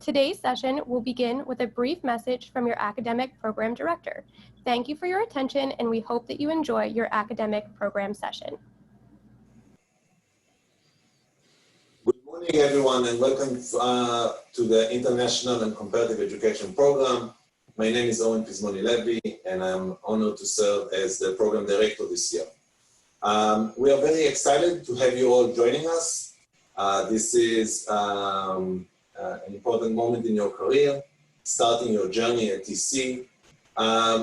Today's session will begin with a brief message from your academic program director. Thank you for your attention, and we hope that you enjoy your academic program session. Good morning, everyone, and welcome to the International and Comparative Education Program. My name is Owen Pizmoni-Levy, and I'm honored to serve as the program director this year. We are very excited to have you all joining us. This is an important moment in your career, starting your journey at TC.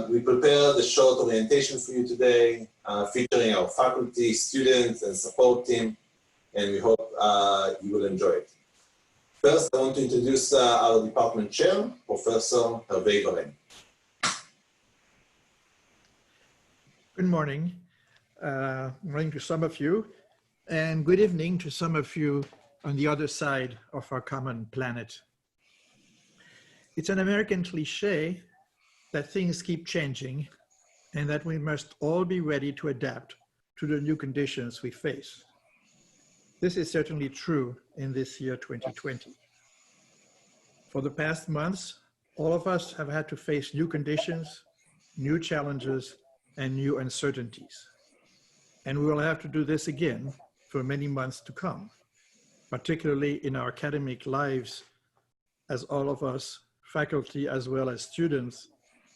We prepared a short orientation for you today, featuring our faculty, students, and support team, and we hope you will enjoy it. First, I want to introduce our department chair, Professor Hervé Varenne. Good morning. Morning to some of you, and good evening to some of you on the other side of our common planet. It's an American cliche that things keep changing and that we must all be ready to adapt to the new conditions we face. This is certainly true in this year 2020. For the past months, all of us have had to face new conditions, new challenges, and new uncertainties. And we will have to do this again for many months to come, particularly in our academic lives, as all of us, faculty as well as students,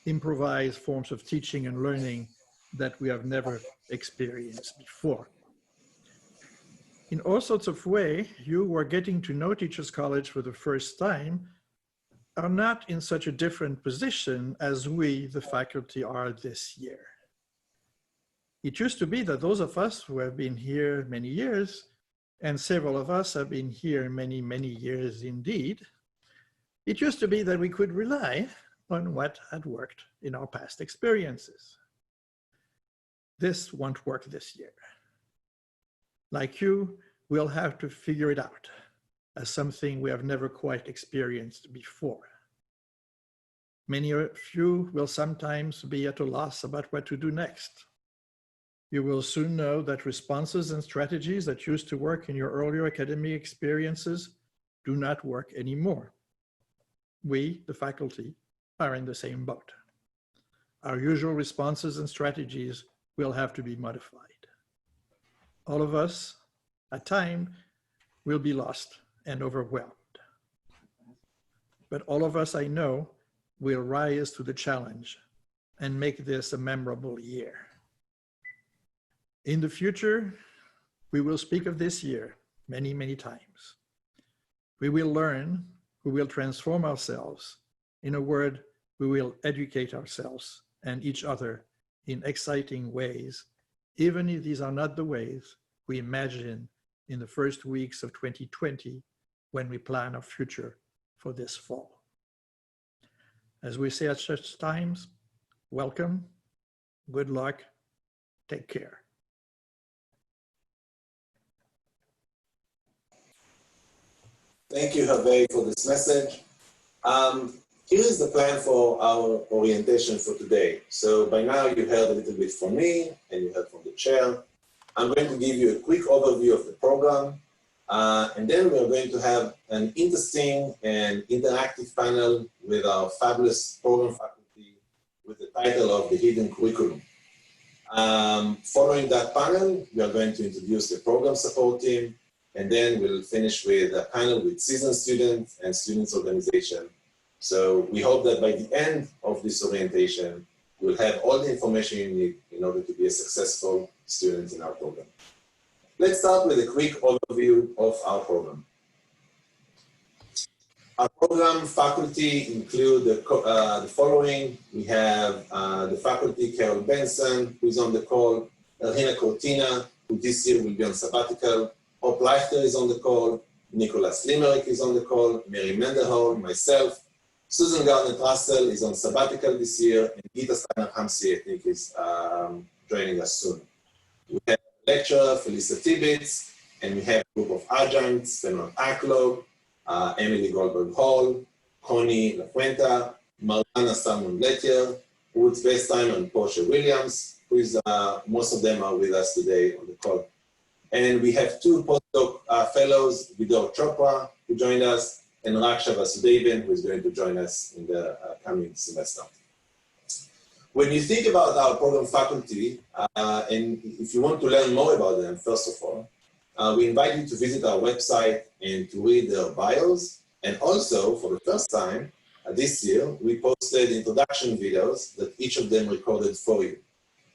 improvise forms of teaching and learning that we have never experienced before. In all sorts of ways, you who are getting to know Teachers College for the first time are not in such a different position as we, the faculty, are this year. It used to be that those of us who have been here many years, and several of us have been here many, many years indeed, it used to be that we could rely on what had worked in our past experiences. This won't work this year. Like you, we'll have to figure it out as something we have never quite experienced before. Many of you will sometimes be at a loss about what to do next. You will soon know that responses and strategies that used to work in your earlier academic experiences do not work anymore. We, the faculty, are in the same boat. Our usual responses and strategies will have to be modified. All of us, at times, will be lost and overwhelmed. But all of us, I know, will rise to the challenge and make this a memorable year. In the future, we will speak of this year many, many times. We will learn, we will transform ourselves. In a word, we will educate ourselves and each other in exciting ways, even if these are not the ways we imagine in the first weeks of 2020 when we plan our future for this fall. As we say at such times, welcome, good luck, take care. Thank you, Hervé, for this message. Here is the plan for our orientation for today. So by now you heard a little bit from me and you heard from the chair. I'm going to give you a quick overview of the program, and then we're going to have an interesting and interactive panel with our fabulous program faculty with the title of The Hidden Curriculum. Following that panel, we are going to introduce the program support team, and then we'll finish with a panel with seasoned students and students organization. So we hope that by the end of this orientation, we'll have all the information you need in order to be a successful student in our program. Let's start with a quick overview of our program. Our program faculty include the following. We have the faculty, Carol Benson, who's on the call, Elhina Cortina, who this year will be on sabbatical, Hope Leichter is on the call, Nicholas Limerick is on the call, Mary Menderholm, myself, Susan Garnett-Russell is on sabbatical this year, and Gita Steiner-Hamsi, I think, is joining us soon. We have lecturer, Felisa Tibbetts, and we have a group of adjuncts, Bernard Aklog, Emily Goldberg-Hall, Connie LaFuenta, Mariana Salmon-Lettier, Ruth Westheim, and Portia Williams, who is, most of them are with us today on the call. And we have two postdoc fellows, Vidor Chopra, who joined us, and Raksha Vasudevan, who is going to join us in the coming semester. When you think about our program faculty, and if you want to learn more about them, first of all, we invite you to visit our website and to read their bios. And also, for the first time this year, we posted introduction videos that each of them recorded for you.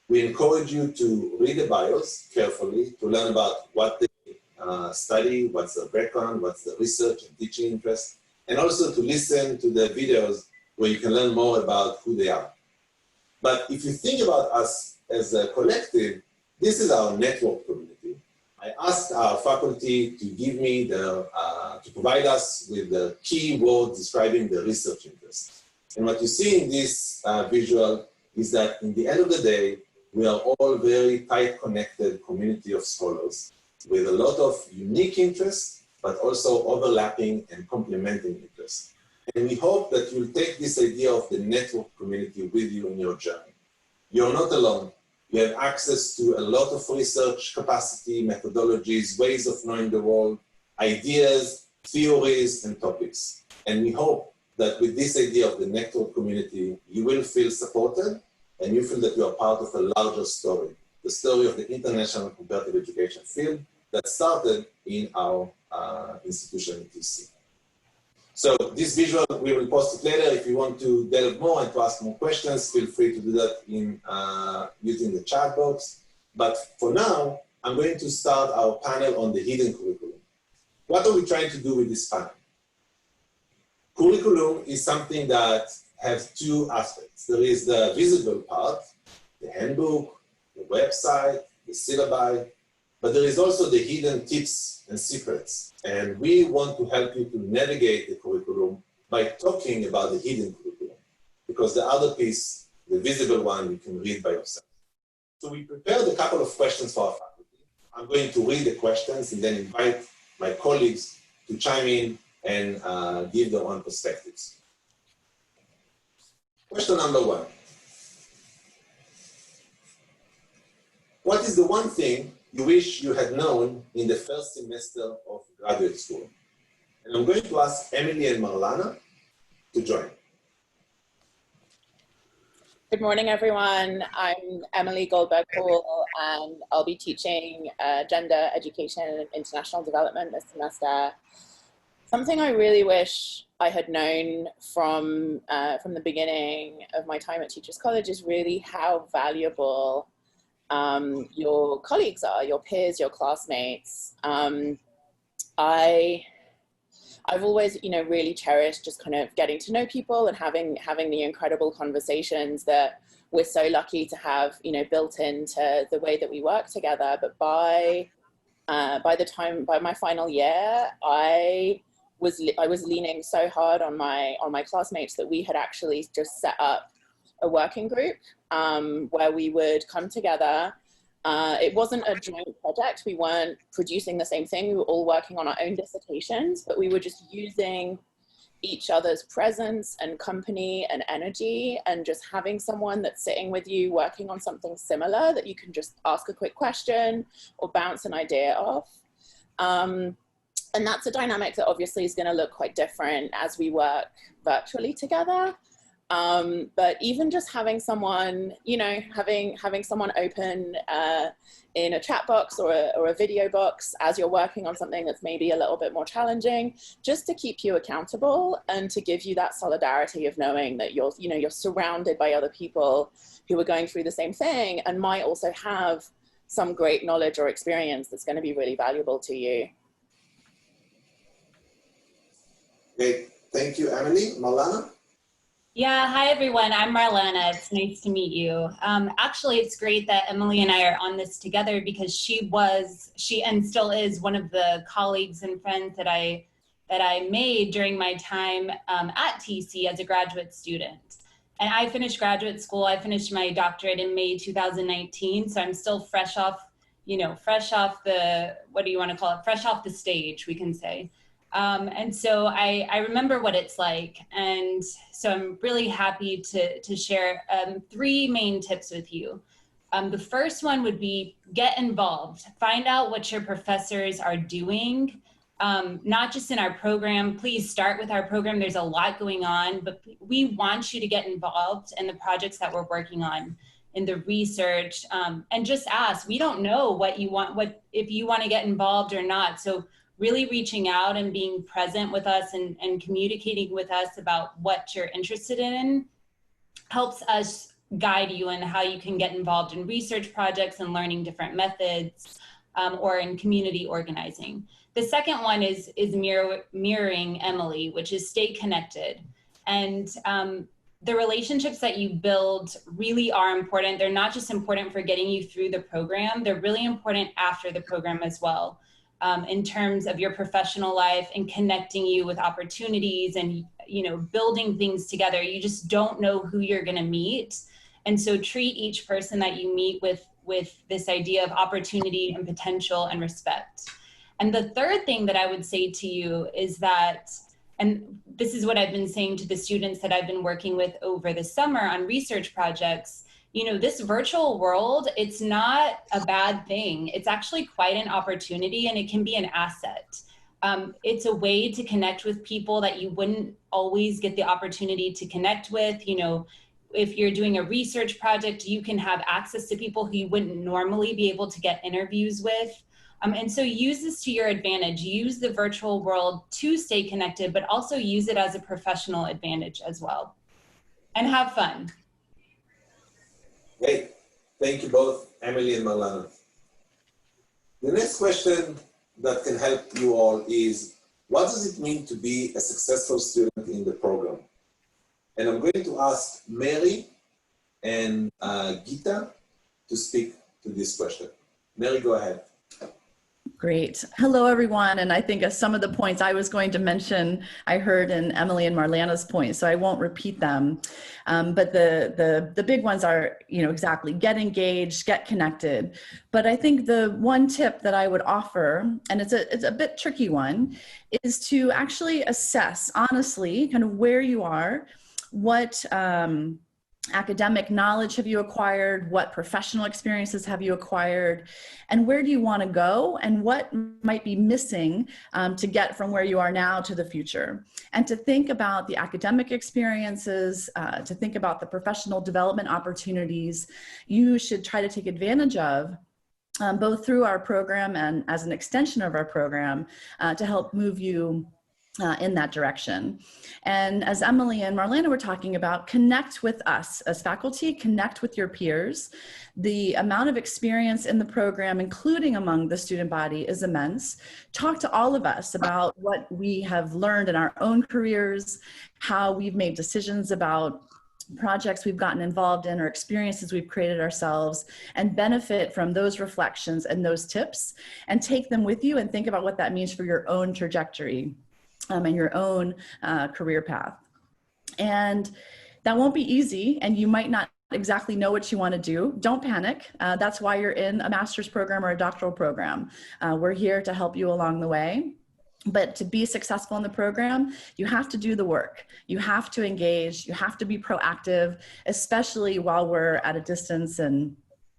We encourage you to read the bios carefully, to learn about what they study, what's their background, what's their research and teaching interest, and also to listen to the videos where you can learn more about who they are. But if you think about us as a collective, this is our network community. I asked our faculty to give me to provide us with the key words describing the research interest. And what you see in this visual is that in the end of the day, we are all very tight connected community of scholars with a lot of unique interests, but also overlapping and complementing interests. And we hope that you'll take this idea of the network community with you in your journey. You're not alone. You have access to a lot of research capacity, methodologies, ways of knowing the world, ideas, theories, and topics. And we hope that with this idea of the network community, you will feel supported and you feel that you are part of a larger story, the story of the international comparative education field that started in our institution in TC. So this visual, we will post it later. If you want to delve more and to ask more questions, feel free to do that in using the chat box. But for now, I'm going to start our panel on the hidden curriculum. What are we trying to do with this panel? Curriculum is something that has two aspects. There is the visible part, the handbook, the website, the syllabi, but there is also the hidden tips and secrets. And we want to help you to navigate the curriculum by talking about the hidden curriculum, because the other piece, the visible one, you can read by yourself. So we prepared a couple of questions for our faculty. I'm going to read the questions and then invite my colleagues to chime in and give their own perspectives. Question number one. What is the one thing you wish you had known in the first semester of graduate school? And I'm going to ask Emily and Marlana to join. Good morning, everyone. I'm Emily Goldberg-Hall, and I'll be teaching gender education and international development this semester. Something I really wish I had known from the beginning of my time at Teachers College is really how valuable your colleagues are, your peers, your classmates. I've always, really cherished just kind of getting to know people and having the incredible conversations that we're so lucky to have, built into the way that we work together. But by my final year, I was leaning so hard on my classmates that we had actually just set up a working group where we would come together. It wasn't a joint project. We weren't producing the same thing. We were all working on our own dissertations, but we were just using each other's presence and company and energy, and just having someone that's sitting with you working on something similar that you can just ask a quick question or bounce an idea off. And that's a dynamic that obviously is going to look quite different as we work virtually together. But even just having someone, having someone open in a chat box or a video box as you're working on something that's maybe a little bit more challenging, just to keep you accountable and to give you that solidarity of knowing that you're surrounded by other people who are going through the same thing and might also have some great knowledge or experience that's going to be really valuable to you. Great, thank you, Emily. Marlana? Yeah, hi everyone, I'm Marlana. It's nice to meet you. Actually, it's great that Emily and I are on this together because she and still is one of the colleagues and friends that I made during my time at TC as a graduate student. And I finished graduate school, I finished my doctorate in May 2019, so I'm still fresh off the, what do you want to call it? Fresh off the stage, we can say. And so I remember what it's like. And so I'm really happy to share 3 main tips with you. The first one would be get involved. Find out what your professors are doing not just in our program. Please start with our program. There's a lot going on, but we want you to get involved in the projects that we're working on, in the research, and just ask. We don't know what you want, if you want to get involved or not. So really reaching out and being present with us and communicating with us about what you're interested in helps us guide you in how you can get involved in research projects and learning different methods, or in community organizing. The second one is mirroring Emily, which is stay connected. And the relationships that you build really are important. They're not just important for getting you through the program, they're really important after the program as well, in terms of your professional life and connecting you with opportunities and, you know, building things together. You just don't know who you're gonna meet. And so treat each person that you meet with this idea of opportunity and potential and respect. And the third thing that I would say to you is that, and this is what I've been saying to the students that I've been working with over the summer on research projects, you know, this virtual world, it's not a bad thing. It's actually quite an opportunity, and it can be an asset. It's a way to connect with people that you wouldn't always get the opportunity to connect with. You know, if you're doing a research project, you can have access to people who you wouldn't normally be able to get interviews with. And so use this to your advantage. Use the virtual world to stay connected, but also use it as a professional advantage as well. And have fun. Great. Thank you both, Emily and Marlana. The next question that can help you all is, what does it mean to be a successful student in the program? And I'm going to ask Mary and Gita to speak to this question. Mary, go ahead. Great. Hello, everyone. And I think some of the points I was going to mention, I heard in Emily and Marlana's points, so I won't repeat them. But the big ones are, you know, exactly get engaged, get connected. But I think the one tip that I would offer, and it's a bit tricky one, is to actually assess honestly kind of where you are, what academic knowledge have you acquired, what professional experiences have you acquired, and where do you want to go, and what might be missing to get from where you are now to the future. And to think about the academic experiences, to think about the professional development opportunities you should try to take advantage of, both through our program and as an extension of our program, to help move you in that direction. And as Emily and Marlana were talking about, connect with us as faculty, connect with your peers. The amount of experience in the program, including among the student body, is immense. Talk to all of us about what we have learned in our own careers, how we've made decisions about projects we've gotten involved in or experiences we've created ourselves, and benefit from those reflections and those tips, and take them with you and think about what that means for your own trajectory and your own career path. And that won't be easy, and you might not exactly know what you want to do. Don't panic. That's why you're in a master's program or a doctoral program. We're here to help you along the way. But to be successful in the program, you have to do the work. You have to engage. You have to be proactive, especially while we're at a distance and,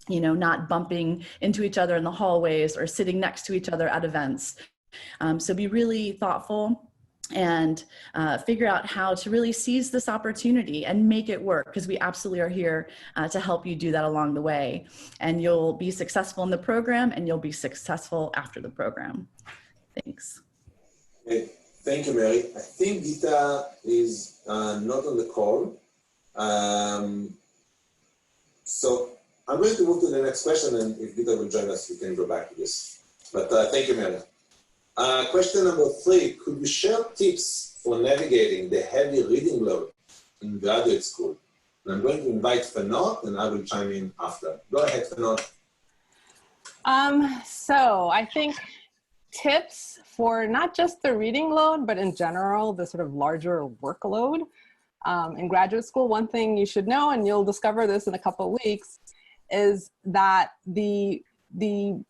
you know, not bumping into each other in the hallways or sitting next to each other at events. So be really thoughtful and figure out how to really seize this opportunity and make it work, because we absolutely are here to help you do that along the way. And you'll be successful in the program, and you'll be successful after the program. Thanks. Okay. Thank you, Mary. I think Gita is not on the call. So I'm going to move to the next question, and if Gita will join us, we can go back to this. But thank you, Mary. Question number 3, could you share tips for navigating the heavy reading load in graduate school? And I'm going to invite Fanot, and I will chime in after. Go ahead, Fanot. So I think tips for not just the reading load, but in general, the sort of larger workload. In graduate school, one thing you should know, and you'll discover this in a couple of weeks, is that the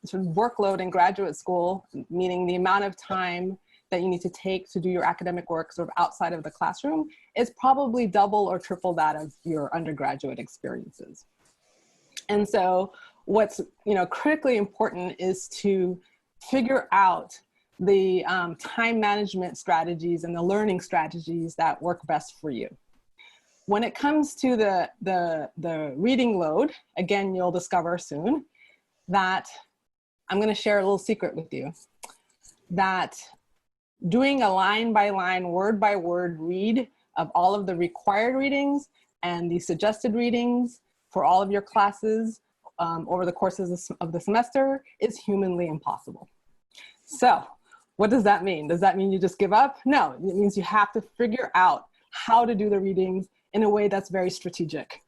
sort of workload in graduate school, meaning the amount of time that you need to take to do your academic work sort of outside of the classroom, is probably double or triple that of your undergraduate experiences. And so what's critically important is to figure out the time management strategies and the learning strategies that work best for you. When it comes to the reading load, again, you'll discover soon that I'm going to share a little secret with you, that doing a line by line, word by word read of all of the required readings and the suggested readings for all of your classes over the course of the semester is humanly impossible. So what does that mean? Does that mean you just give up? No, it means you have to figure out how to do the readings in a way that's very strategic.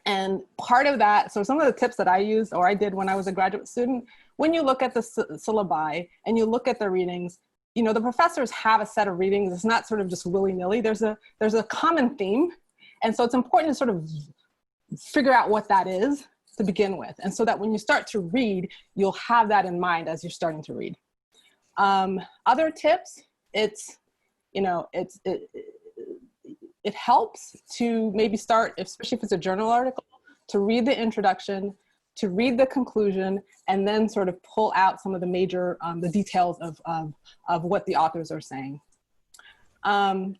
And part of that, so some of the tips that I used or I did when I was a graduate student, when you look at the syllabi and you look at the readings, you know, the professors have a set of readings. It's not sort of just willy-nilly. There's a common theme. And so it's important to sort of figure out what that is to begin with. And so that when you start to read, you'll have that in mind as you're starting to read. Other tips, it helps to maybe start, especially if it's a journal article, to read the introduction, to read the conclusion, and then sort of pull out some of the major, the details of what the authors are saying.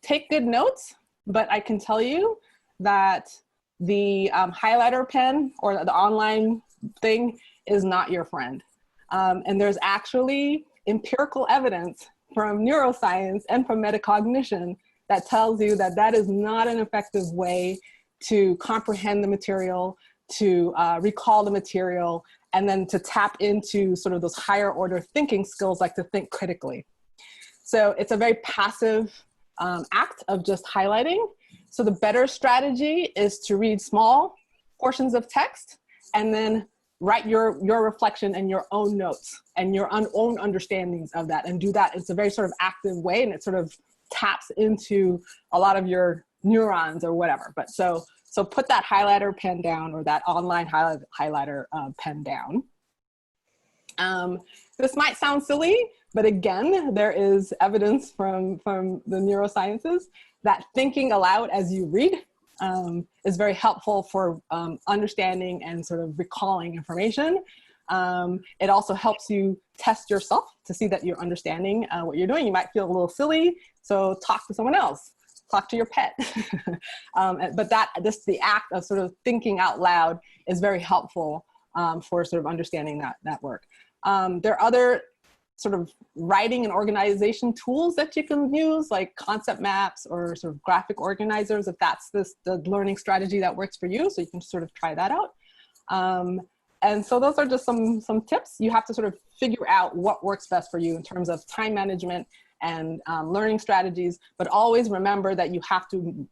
Take good notes, but I can tell you that the highlighter pen or the online thing is not your friend. And there's actually empirical evidence from neuroscience and from metacognition that tells you that that is not an effective way to comprehend the material, to recall the material, and then to tap into sort of those higher order thinking skills like to think critically. So it's a very passive act of just highlighting. So the better strategy is to read small portions of text and then write your reflection and your own notes and your own understandings of that, and do that. It's a very sort of active way, and it sort of taps into a lot of your neurons or whatever. But so put that highlighter pen down, or that online highlighter pen down. This might sound silly, but again, there is evidence from the neurosciences that thinking aloud as you read is very helpful for understanding and sort of recalling information. It also helps you test yourself to see that you're understanding what you're doing. You might feel a little silly, so talk to someone else, talk to your pet. But the act of sort of thinking out loud is very helpful for sort of understanding that work. There are other sort of writing and organization tools that you can use, like concept maps or sort of graphic organizers, if that's the learning strategy that works for you. So you can sort of try that out. And so those are just some tips. You have to sort of figure out what works best for you in terms of time management and learning strategies, but always remember that you have to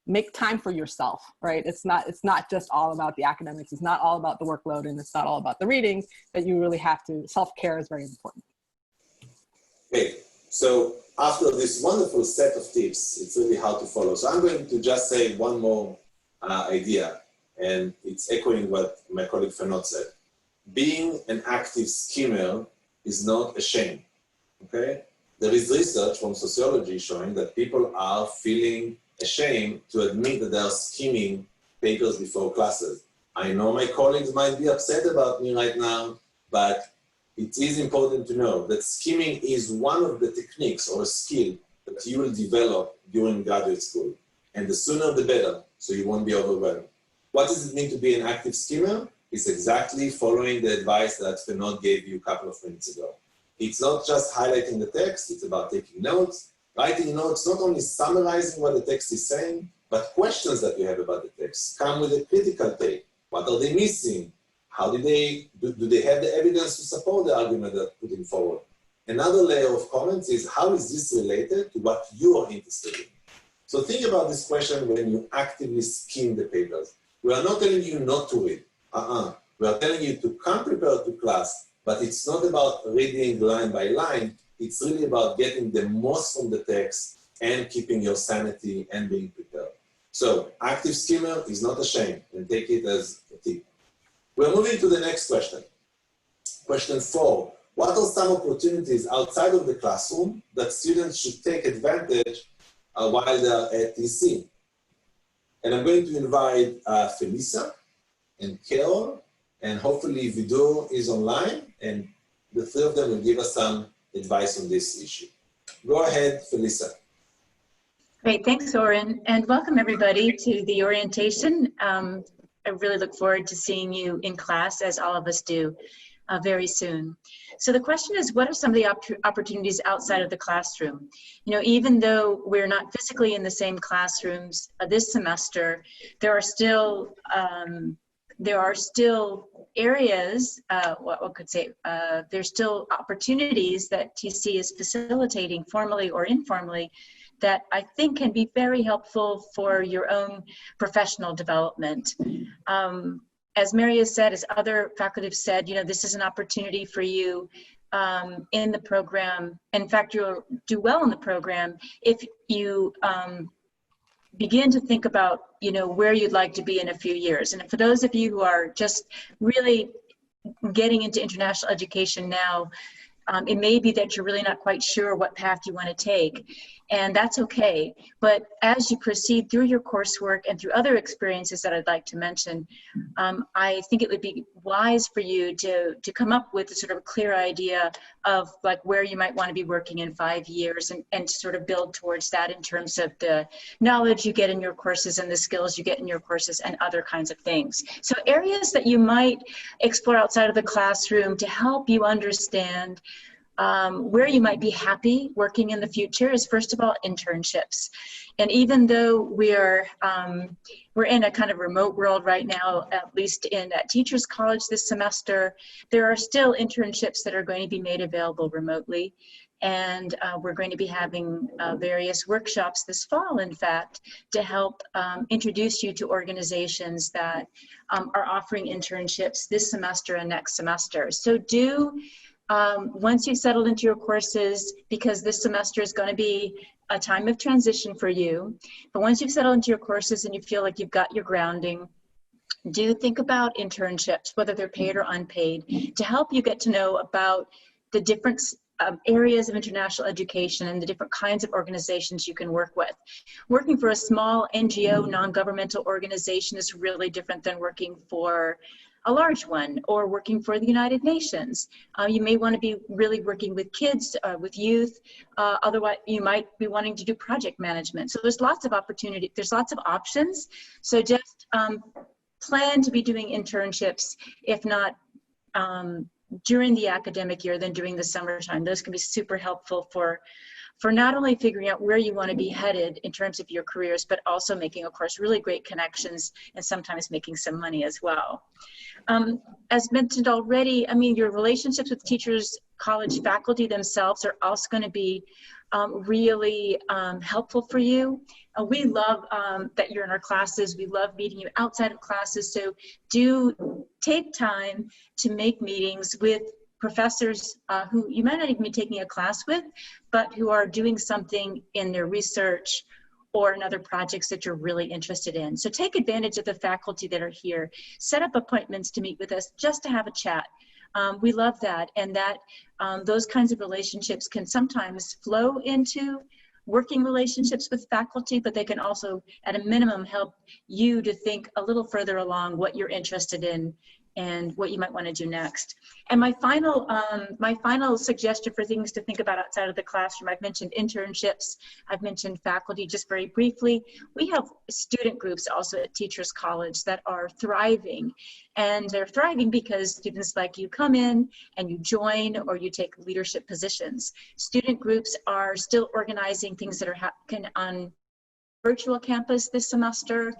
make time for yourself, right? It's not just all about the academics. It's not all about the workload, and it's not all about the readings, that you really have to, self-care is very important. Okay, so after this wonderful set of tips, it's really hard to follow. So I'm going to just say one more idea, and it's echoing what my colleague Fernand said. Being an active schemer is not a shame, okay? There is research from sociology showing that people are feeling ashamed to admit that they are skimming papers before classes. I know my colleagues might be upset about me right now, but it is important to know that skimming is one of the techniques or a skill that you will develop during graduate school. And the sooner the better, so you won't be overwhelmed. What does it mean to be an active skimmer? It's exactly following the advice that Fernand gave you a couple of minutes ago. It's not just highlighting the text, it's about taking notes. Writing notes, not only summarizing what the text is saying, but questions that you have about the text. Come with a critical take. What are they missing? How do they have the evidence to support the argument they're putting forward? Another layer of comments is, how is this related to what you are interested in? So think about this question when you actively skim the papers. We are not telling you not to read. We are telling you to come prepared to class, but it's not about reading line by line. It's really about getting the most from the text and keeping your sanity and being prepared. So active skimmer is not a shame, and take it as a tip. We're moving to the next question. Question 4. What are some opportunities outside of the classroom that students should take advantage while they're at TC? And I'm going to invite Felisa and Carol, and hopefully Vidor is online, and the three of them will give us some advice on this issue. Go ahead, Felisa. Great, thanks, Oren, and welcome everybody to the orientation. I really look forward to seeing you in class, as all of us do, very soon. So the question is, what are some of the opportunities outside of the classroom? You know, even though we're not physically in the same classrooms this semester, there are still areas, there's still opportunities that TC is facilitating, formally or informally, that I think can be very helpful for your own professional development. As Mary has said, as other faculty have said, you know, this is an opportunity for you in the program. In fact, you'll do well in the program if you begin to think about, you know, where you'd like to be in a few years. And for those of you who are just really getting into international education now, it may be that you're really not quite sure what path you want to take, and that's okay. But as you proceed through your coursework and through other experiences that I'd like to mention, I think it would be wise for you to come up with a sort of clear idea of like where you might want to be working in 5 years, and to sort of build towards that in terms of the knowledge you get in your courses and the skills you get in your courses and other kinds of things. So areas that you might explore outside of the classroom to help you understand where you might be happy working in the future is, first of all, internships. And even though we're in a kind of remote world right now, at least in Teachers College this semester, there are still internships that are going to be made available remotely. And we're going to be having various workshops this fall, in fact, to help introduce you to organizations that are offering internships this semester and next semester. So once you've settled into your courses, because this semester is going to be a time of transition for you, but once you've settled into your courses and you feel like you've got your grounding, do think about internships, whether they're paid or unpaid, to help you get to know about the different areas of international education and the different kinds of organizations you can work with. Working for a small NGO, non-governmental organization is really different than working for a large one, or working for the United Nations. You may want to be really working with kids, with youth. Otherwise, you might be wanting to do project management. So there's lots of opportunity, there's lots of options. So just plan to be doing internships, if not during the academic year, then during the summertime. Those can be super helpful for not only figuring out where you want to be headed in terms of your careers, but also making, of course, really great connections and sometimes making some money as well. As mentioned already, I mean, your relationships with Teachers College faculty themselves are also going to be really helpful for you. We love that you're in our classes. We love meeting you outside of classes. So do take time to make meetings with professors who you might not even be taking a class with, but who are doing something in their research or in other projects that you're really interested in. So take advantage of the faculty that are here. Set up appointments to meet with us just to have a chat. We love that, and that those kinds of relationships can sometimes flow into working relationships with faculty, but they can also, at a minimum, help you to think a little further along what you're interested in and what you might want to do next. And my final suggestion for things to think about outside of the classroom, I've mentioned internships, I've mentioned faculty just very briefly. We have student groups also at Teachers College that are thriving, and they're thriving because students like you come in and you join or you take leadership positions. Student groups are still organizing things that are happening on virtual campus this semester.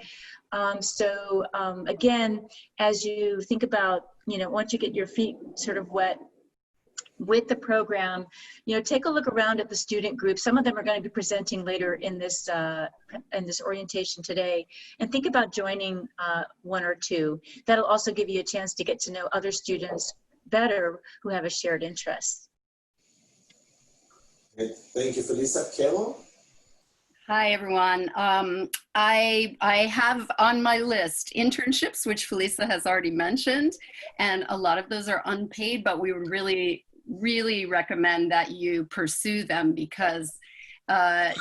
Again, as you think about, you know, once you get your feet sort of wet with the program, you know, take a look around at the student group. Some of them are going to be presenting later in this orientation today, and think about joining one or two. That'll also give you a chance to get to know other students better who have a shared interest. Thank you, Felisa. Carol? Hi, everyone. I have on my list internships, which Felisa has already mentioned, and a lot of those are unpaid, but we would really, really recommend that you pursue them because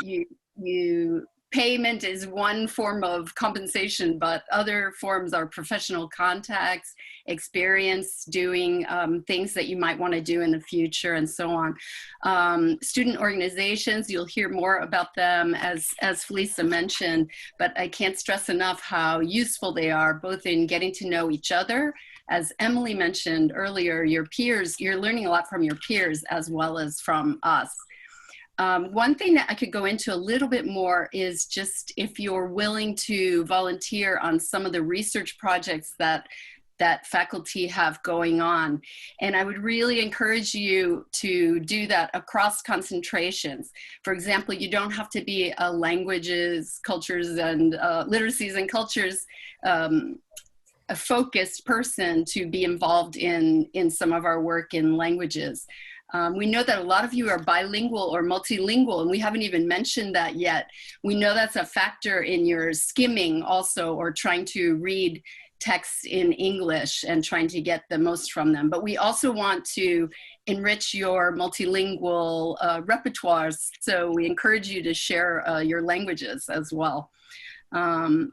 you payment is one form of compensation, but other forms are professional contacts, experience doing things that you might want to do in the future, and so on. Student organizations, you'll hear more about them as Felisa mentioned, but I can't stress enough how useful they are, both in getting to know each other. As Emily mentioned earlier, your peers, you're learning a lot from your peers as well as from us. One thing that I could go into a little bit more is just if you're willing to volunteer on some of the research projects that faculty have going on. And I would really encourage you to do that across concentrations. For example, you don't have to be a languages, cultures, and literacies and cultures a focused person to be involved in some of our work in languages. We know that a lot of you are bilingual or multilingual, and we haven't even mentioned that yet. We know that's a factor in your skimming also, or trying to read texts in English and trying to get the most from them. But we also want to enrich your multilingual repertoires, so we encourage you to share your languages as well. One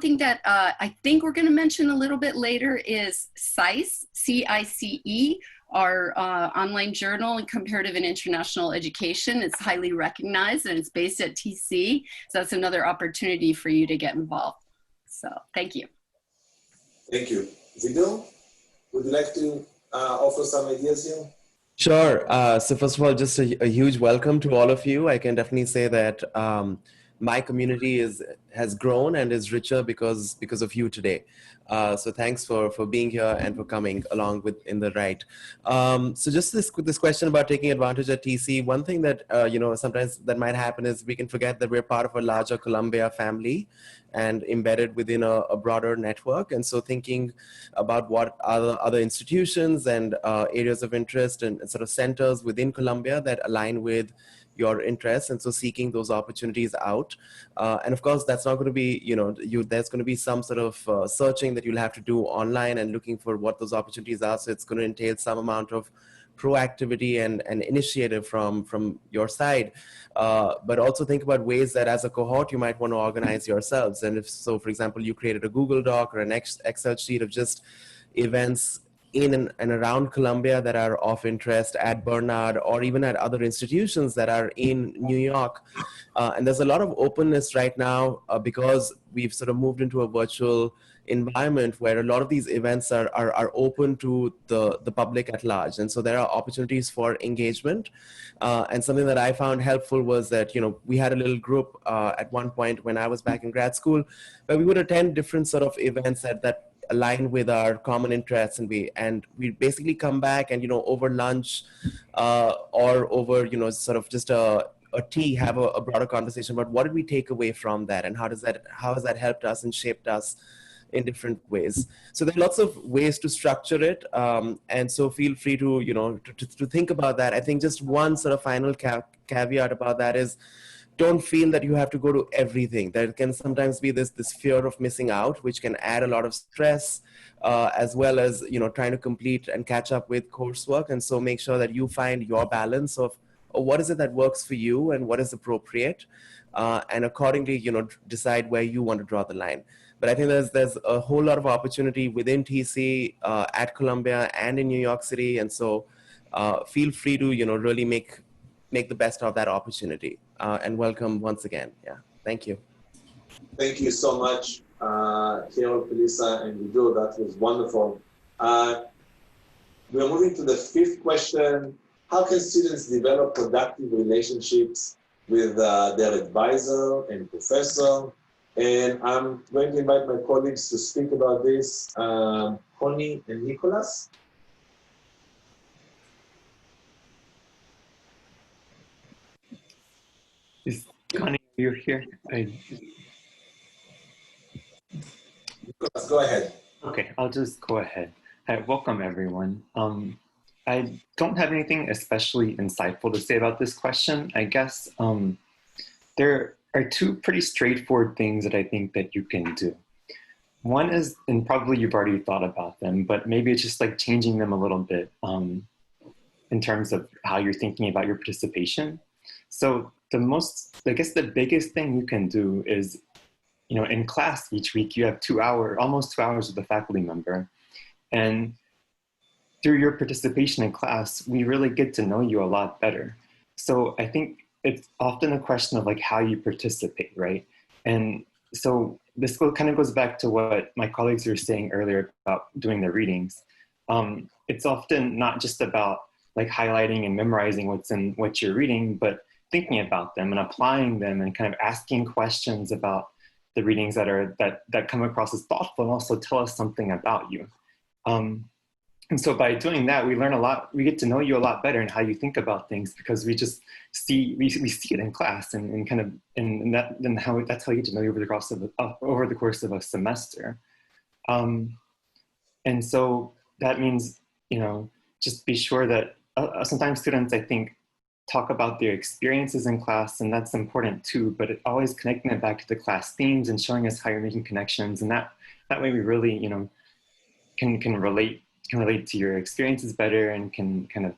thing that I think we're going to mention a little bit later is CICE, C-I-C-E, our online journal in comparative and international education. It's highly recognized and it's based at TC. So that's another opportunity for you to get involved. So thank you. Thank you. Vidal, would you like to offer some ideas here? Sure. So first of all, just a huge welcome to all of you. I can definitely say that my community has grown and is richer because of you today. So thanks for being here and for coming along in the ride. So just this question about taking advantage at TC, one thing that, sometimes that might happen is we can forget that we're part of a larger Columbia family and embedded within a broader network. And so thinking about what other institutions and areas of interest and sort of centers within Columbia that align with your interests, and so seeking those opportunities out. And of course, that's not going to be, there's going to be some sort of searching that you'll have to do online and looking for what those opportunities are. So it's going to entail some amount of proactivity and initiative from your side. But also think about ways that as a cohort, you might want to organize yourselves. And if so, for example, you created a Google Doc or an Excel sheet of just events in and around Columbia that are of interest at Bernard or even at other institutions that are in New York. And there's a lot of openness right now because we've sort of moved into a virtual environment where a lot of these events are open to the public at large. And so there are opportunities for engagement. And something that I found helpful was that, we had a little group at one point when I was back in grad school, where we would attend different sort of events that align with our common interests, and we basically come back and over lunch or over sort of just a tea have a broader conversation about what did we take away from that, and how has that helped us and shaped us in different ways. So there are lots of ways to structure it, and so feel free to to think about that. I think just one sort of final caveat about that is, don't feel that you have to go to everything. There can sometimes be this fear of missing out, which can add a lot of stress, as well as trying to complete and catch up with coursework. And so make sure that you find your balance of what is it that works for you and what is appropriate, and accordingly decide where you want to draw the line. But I think there's a whole lot of opportunity within TC, at Columbia and in New York City, and so feel free to really make the best of that opportunity. And welcome once again. Yeah, thank you. Thank you so much, Carol, Felisa, and Vidal. That was wonderful. We're moving to the fifth question. How can students develop productive relationships with their advisor and professor? And I'm going to invite my colleagues to speak about this, Connie and Nicholas. Connie, you're here. Go ahead. Okay, I'll just go ahead. Hi, welcome everyone. I don't have anything especially insightful to say about this question. I guess there are two pretty straightforward things that I think that you can do. One is, and probably you've already thought about them, but maybe it's just like changing them a little bit in terms of how you're thinking about your participation. So I guess the biggest thing you can do is, in class each week, you have almost 2 hours with a faculty member. And through your participation in class, we really get to know you a lot better. So I think it's often a question of like how you participate, right? And so this kind of goes back to what my colleagues were saying earlier about doing the readings. It's often not just about like highlighting and memorizing what you're reading, but thinking about them and applying them and kind of asking questions about the readings that come across as thoughtful and also tell us something about you. And so by doing that, we learn a lot. We get to know you a lot better and how you think about things, because we just see it in class and kind of that's how you get to know you over the course of a semester. And so that means, just be sure that sometimes students, I think, talk about their experiences in class, and that's important too, but always connecting it back to the class themes and showing us how you're making connections. And that way we really, can relate to your experiences better and can kind of,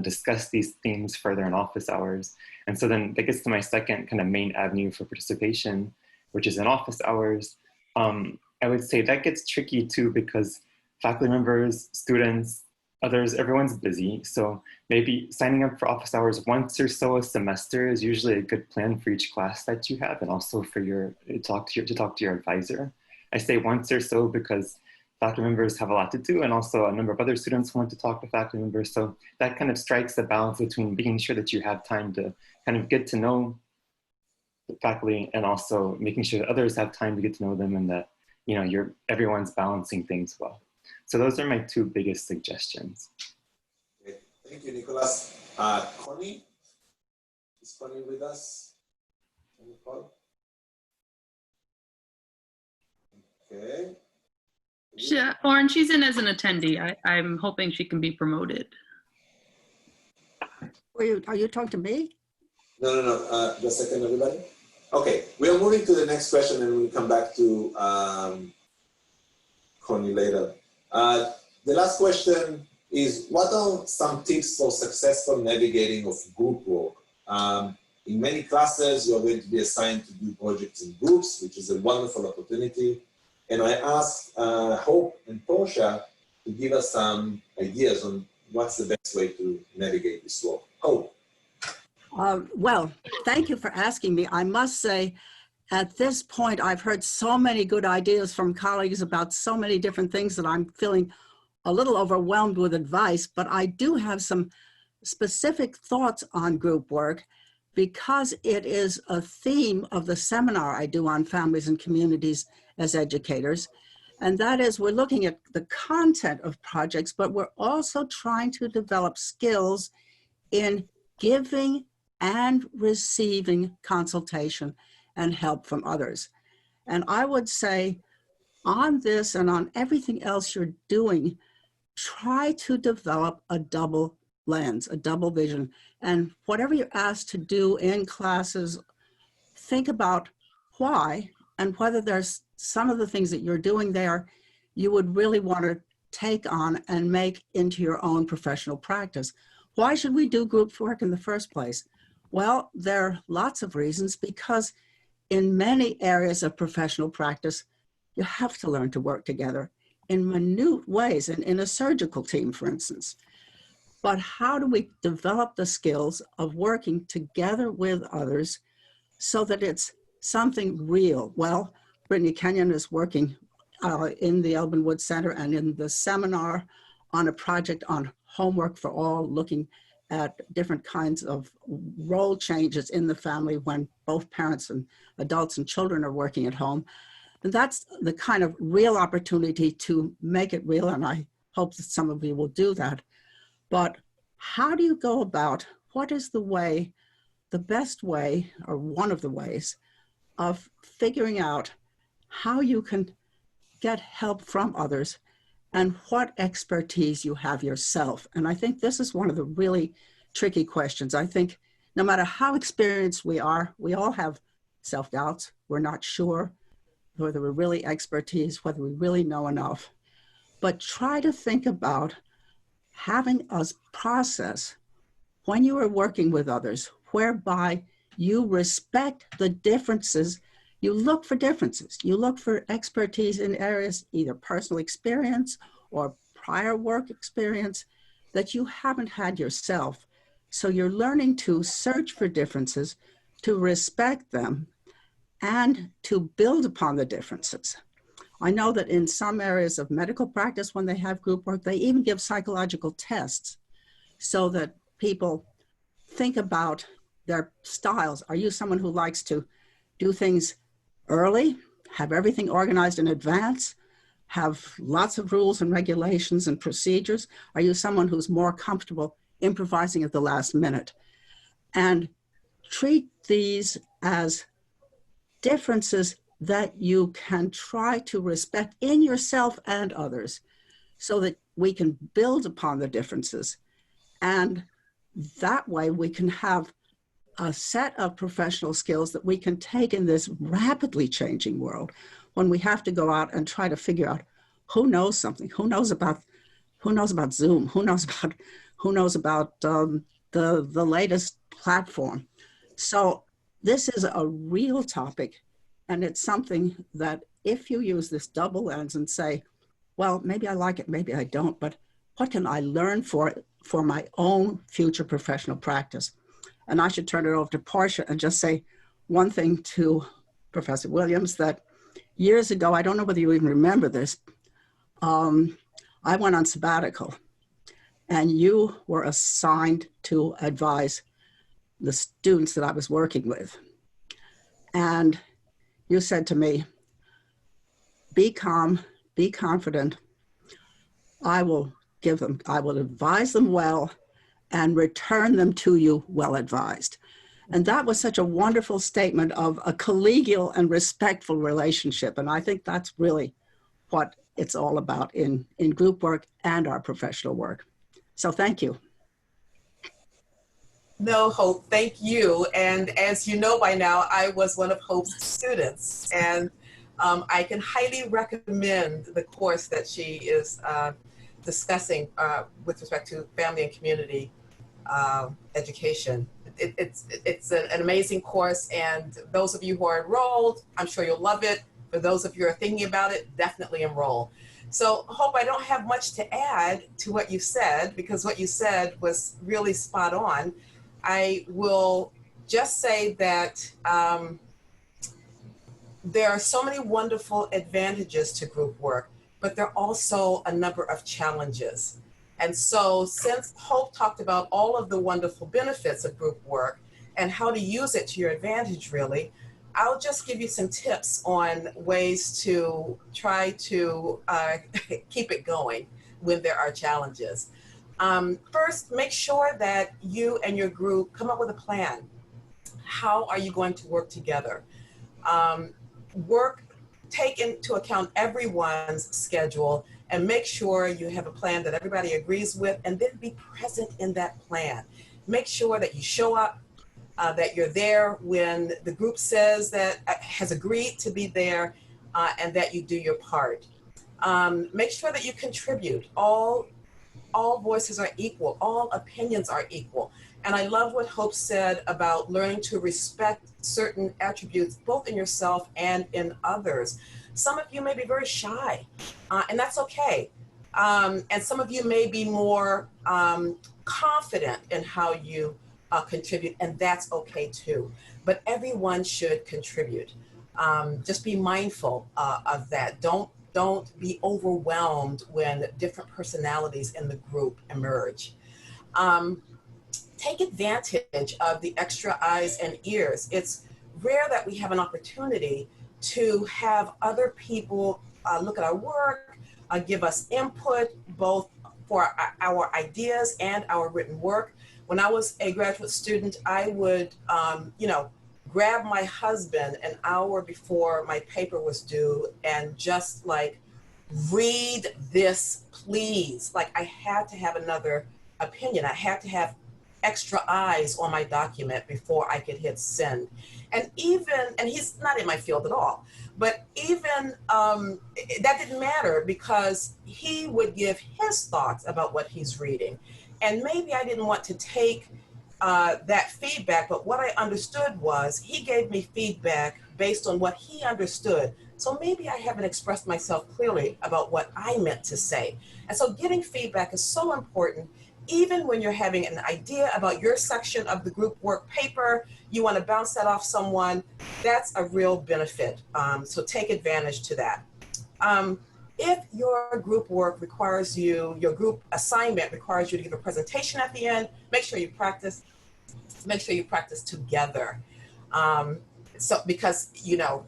discuss these themes further in office hours. And so then that gets to my second kind of main avenue for participation, which is in office hours. I would say that gets tricky too, because faculty members, students, others, everyone's busy. So maybe signing up for office hours once or so a semester is usually a good plan for each class that you have, and also for to talk to your advisor. I say once or so because faculty members have a lot to do, and also a number of other students want to talk to faculty members. So that kind of strikes the balance between making sure that you have time to kind of get to know the faculty, and also making sure that others have time to get to know them, and that everyone's balancing things well. So those are my two biggest suggestions. Okay. Thank you, Nicholas. Connie, is Connie with us on the call? Okay. Lauren, she's in as an attendee. I'm hoping she can be promoted. Are you talking to me? No. Just a second, everybody. Okay, we are moving to the next question, and we'll come back to Connie later. The last question is, what are some tips for successful navigating of group work? In many classes, you are going to be assigned to do projects in groups, which is a wonderful opportunity. And I asked Hope and Portia to give us some ideas on what's the best way to navigate this work. Hope. Well, thank you for asking me. I must say, at this point, I've heard so many good ideas from colleagues about so many different things that I'm feeling a little overwhelmed with advice, but I do have some specific thoughts on group work, because it is a theme of the seminar I do on families and communities as educators. And that is, we're looking at the content of projects, but we're also trying to develop skills in giving and receiving consultation and help from others. And I would say, on this and on everything else you're doing, try to develop a double lens, a double vision. And whatever you're asked to do in classes, think about why and whether there's some of the things that you're doing there you would really want to take on and make into your own professional practice. Why should we do group work in the first place? Well, there are lots of reasons, because in many areas of professional practice, you have to learn to work together in minute ways, in a surgical team, for instance. But how do we develop the skills of working together with others so that it's something real? Well, Brittany Kenyon is working in the Elbenwood Center and in the seminar on a project on homework for all, looking at different kinds of role changes in the family when both parents and adults and children are working at home. And that's the kind of real opportunity to make it real, and I hope that some of you will do that. But how do you go about, what is the way, the best way, or one of the ways of figuring out how you can get help from others and what expertise you have yourself? And I think this is one of the really tricky questions. I think no matter how experienced we are, we all have self-doubts. We're not sure whether we're really expertise, whether we really know enough. But try to think about having us process, when you are working with others, whereby you respect the differences. You look for differences. You look for expertise in areas, either personal experience or prior work experience that you haven't had yourself. So you're learning to search for differences, to respect them, and to build upon the differences. I know that in some areas of medical practice, when they have group work, they even give psychological tests so that people think about their styles. Are you someone who likes to do things early, have everything organized in advance, have lots of rules and regulations and procedures? Are you someone who's more comfortable improvising at the last minute? And treat these as differences that you can try to respect in yourself and others so that we can build upon the differences. And that way we can have a set of professional skills that we can take in this rapidly changing world when we have to go out and try to figure out who knows something, who knows about Zoom, who knows about the latest platform. So this is a real topic, and it's something that if you use this double lens and say, well, maybe I like it, maybe I don't, but what can I learn for my own future professional practice? And I should turn it over to Portia and just say one thing to Professor Williams, that years ago, I don't know whether you even remember this, I went on sabbatical, and you were assigned to advise the students that I was working with. And you said to me, be calm, be confident. I will advise them well and return them to you well advised. And that was such a wonderful statement of a collegial and respectful relationship. And I think that's really what it's all about in group work and our professional work. So thank you. No, Hope, thank you. And as you know by now, I was one of Hope's students, and I can highly recommend the course that she is discussing with respect to family and community education. It's an amazing course, and those of you who are enrolled, I'm sure you'll love it. For those of you who are thinking about it, definitely enroll. So Hope, I don't have much to add to what you said, because what you said was really spot on. I will just say that there are so many wonderful advantages to group work, but there are also a number of challenges. And so since Hope talked about all of the wonderful benefits of group work and how to use it to your advantage, really, I'll just give you some tips on ways to try to keep it going when there are challenges. First, make sure that you and your group come up with a plan. How are you going to work together? Take into account everyone's schedule and make sure you have a plan that everybody agrees with, and then be present in that plan. Make sure that you show up, that you're there when the group says that has agreed to be there, and that you do your part. Make sure that you contribute. All voices are equal, all opinions are equal. And I love what Hope said about learning to respect certain attributes, both in yourself and in others. Some of you may be very shy, and that's okay. And some of you may be more confident in how you contribute, and that's okay too. But everyone should contribute. Just be mindful of that. Don't be overwhelmed when different personalities in the group emerge. Take advantage of the extra eyes and ears. It's rare that we have an opportunity to have other people look at our work, give us input, both for our ideas and our written work. When I was a graduate student, I would, grab my husband an hour before my paper was due and just like, read this, please. Like, I had to have another opinion. I had to have extra eyes on my document before I could hit send. And he's not in my field at all, but even that didn't matter, because he would give his thoughts about what he's reading. And maybe I didn't want to take that feedback, but what I understood was he gave me feedback based on what he understood. So maybe I haven't expressed myself clearly about what I meant to say. And so getting feedback is so important. Even when you're having an idea about your section of the group work paper, you want to bounce that off someone, that's a real benefit. So take advantage to that. If your group work requires you, your group assignment requires you to give a presentation at the end, make sure you practice. Make sure you practice together. So because, you know,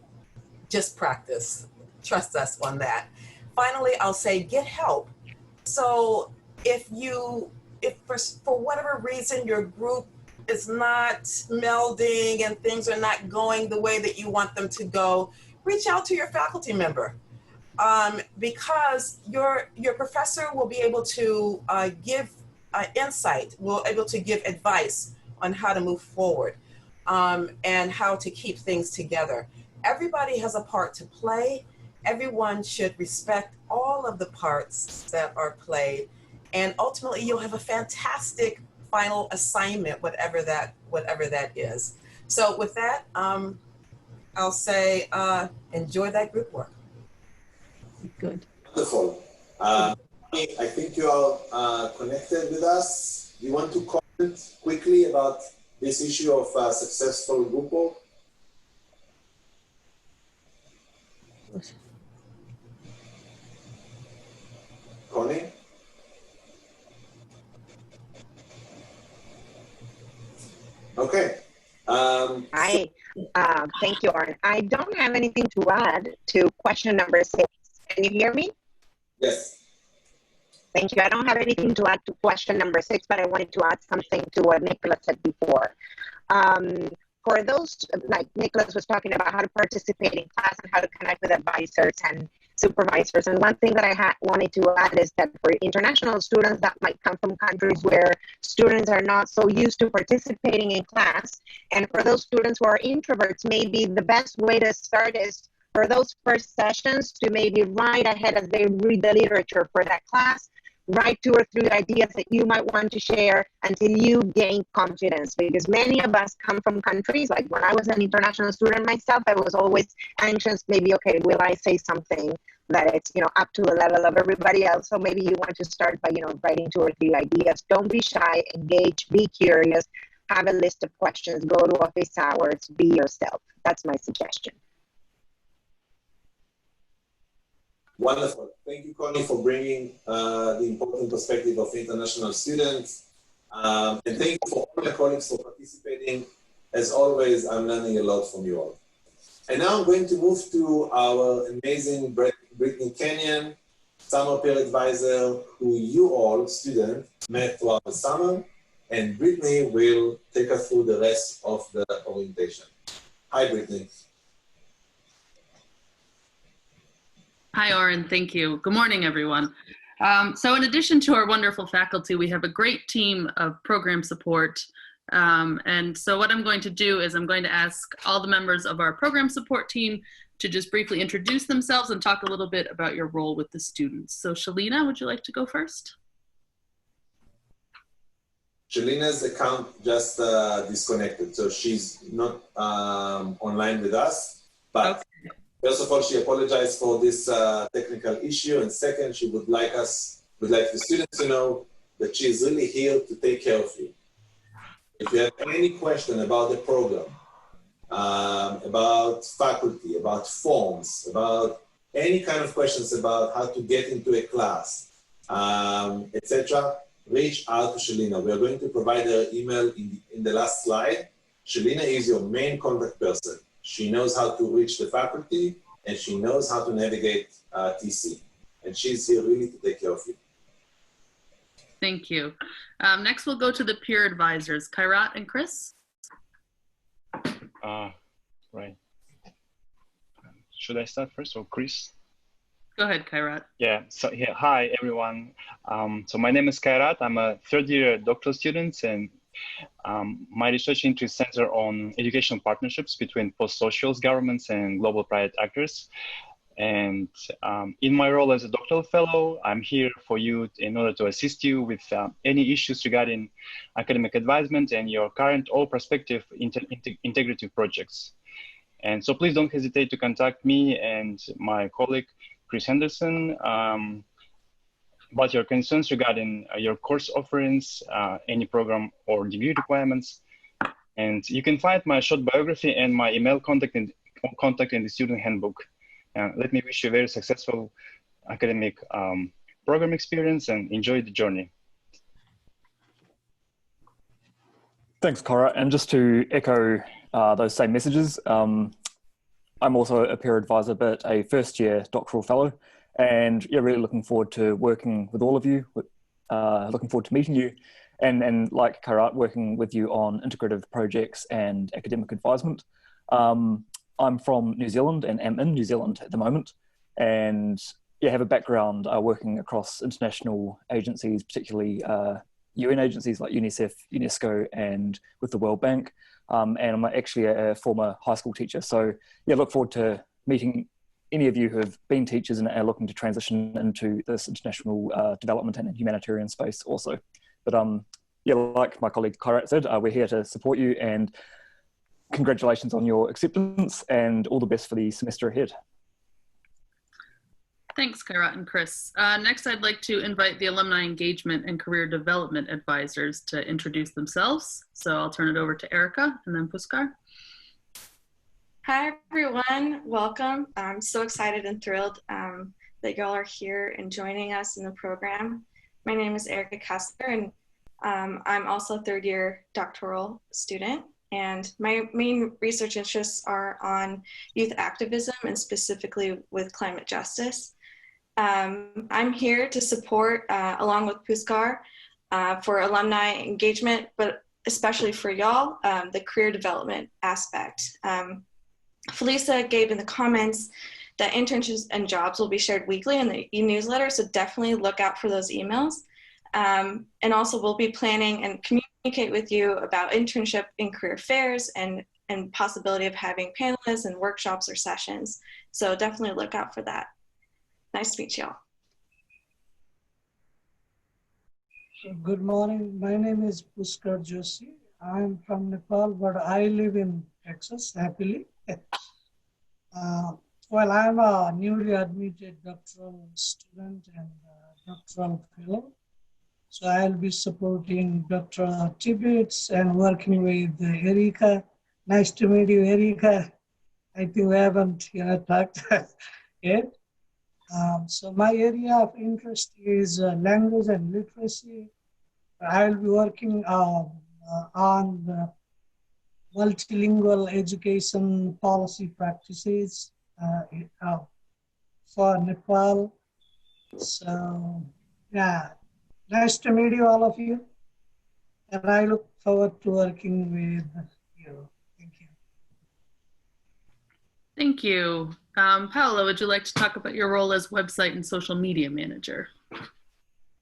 just practice. Trust us on that. Finally, I'll say get help. So if for whatever reason your group is not melding and things are not going the way that you want them to go, reach out to your faculty member. Because your professor will be able to give insight, will be able to give advice on how to move forward and how to keep things together. Everybody has a part to play. Everyone should respect all of the parts that are played, and ultimately you'll have a fantastic final assignment, whatever that is. So with that, I'll say enjoy that group work. Good. Wonderful. I think you are connected with us. Do you want to comment quickly about this issue of successful group work? Connie? Okay. Thank you, Oren. I don't have anything to add to question number 6. Can you hear me? Yes. Thank you. I don't have anything to add to question number 6, but I wanted to add something to what Nicholas said before. For those, like Nicholas was talking about how to participate in class and how to connect with advisors and supervisors. And one thing that I wanted to add is that for international students that might come from countries where students are not so used to participating in class, and for those students who are introverts, maybe the best way to start is for those first sessions to maybe write ahead as they read the literature for that class, write 2 or 3 ideas that you might want to share until you gain confidence. Because many of us come from countries, like when I was an international student myself, I was always anxious, maybe, okay, will I say something that it's, you know, up to the level of everybody else? So maybe you want to start by, you know, writing 2 or 3 ideas. Don't be shy, engage, be curious, have a list of questions, go to office hours, be yourself. That's my suggestion. Wonderful. Thank you, Connie, for bringing the important perspective of international students. And thank you for all my colleagues for participating. As always, I'm learning a lot from you all. And now I'm going to move to our amazing Brittany Kenyon, summer peer advisor, who you all, students, met throughout the summer. And Brittany will take us through the rest of the orientation. Hi, Brittany. Hi, Oren. Thank you. Good morning, everyone. So in addition to our wonderful faculty, we have a great team of program support. And so what I'm going to do is I'm going to ask all the members of our program support team to just briefly introduce themselves and talk a little bit about your role with the students. So Shalina, would you like to go first? Shalina's account just disconnected, so she's not online with us, but okay. First of all, she apologized for this technical issue, and second, she would like the students to know that she is really here to take care of you. If you have any question about the program, about faculty, about forms, about any kind of questions about how to get into a class, etc., reach out to Shalina. We are going to provide her email in the last slide. Shalina is your main contact person. She knows how to reach the faculty, and she knows how to navigate TC. And she's here really to take care of you. Thank you. Next, we'll go to the peer advisors, Kairat and Chris. Right. Should I start first or Chris? Go ahead, Kairat. Yeah, so yeah, hi, everyone. So my name is Kairat. I'm a third-year doctoral student, and my research interests center on educational partnerships between post-socials, governments, and global private actors. And in my role as a doctoral fellow, I'm here for you in order to assist you with any issues regarding academic advisement and your current or prospective integrative projects. And so please don't hesitate to contact me and my colleague, Chris Henderson, about your concerns regarding your course offerings, any program or degree requirements. And you can find my short biography and my email contact in the student handbook. Let me wish you a very successful academic program experience and enjoy the journey. Thanks, Cora. And just to echo those same messages, I'm also a peer advisor, but a first-year doctoral fellow. And yeah, really looking forward to working with all of you, looking forward to meeting you, and like Karat, working with you on integrative projects and academic advisement. I'm from New Zealand and am in New Zealand at the moment, and yeah, have a background working across international agencies, particularly UN agencies like UNICEF, UNESCO, and with the World Bank. And I'm actually a former high school teacher. So yeah, look forward to meeting any of you who have been teachers and are looking to transition into this international development and humanitarian space also. But yeah, like my colleague Kairat said, we're here to support you, and congratulations on your acceptance and all the best for the semester ahead. Thanks, Kairat and Chris. Next, I'd like to invite the Alumni Engagement and Career Development Advisors to introduce themselves. So I'll turn it over to Erica and then Puskar. Hi, everyone. Welcome. I'm so excited and thrilled that y'all are here and joining us in the program. My name is Erica Kessler, and I'm also a third-year doctoral student. And my main research interests are on youth activism and specifically with climate justice. I'm here to support, along with Puskar, for alumni engagement, but especially for y'all, the career development aspect. Felisa gave in the comments that internships and jobs will be shared weekly in the e-newsletter, so definitely look out for those emails. And also we'll be planning and communicate with you about internship and career fairs and possibility of having panelists and workshops or sessions. So definitely look out for that. Nice to meet y'all. Good morning. My name is Puskar Joshi. I'm from Nepal, but I live in Texas, happily. Well, I'm a newly admitted doctoral student and doctoral fellow. So I'll be supporting Dr. Tibbetts and working with Erika. Nice to meet you, Erika. I think we haven't talked yet. So my area of interest is language and literacy. I'll be working on the multilingual education policy practices for Nepal. So yeah, nice to meet you, all of you. And I look forward to working with you. Thank you. Thank you. Paola, would you like to talk about your role as website and social media manager?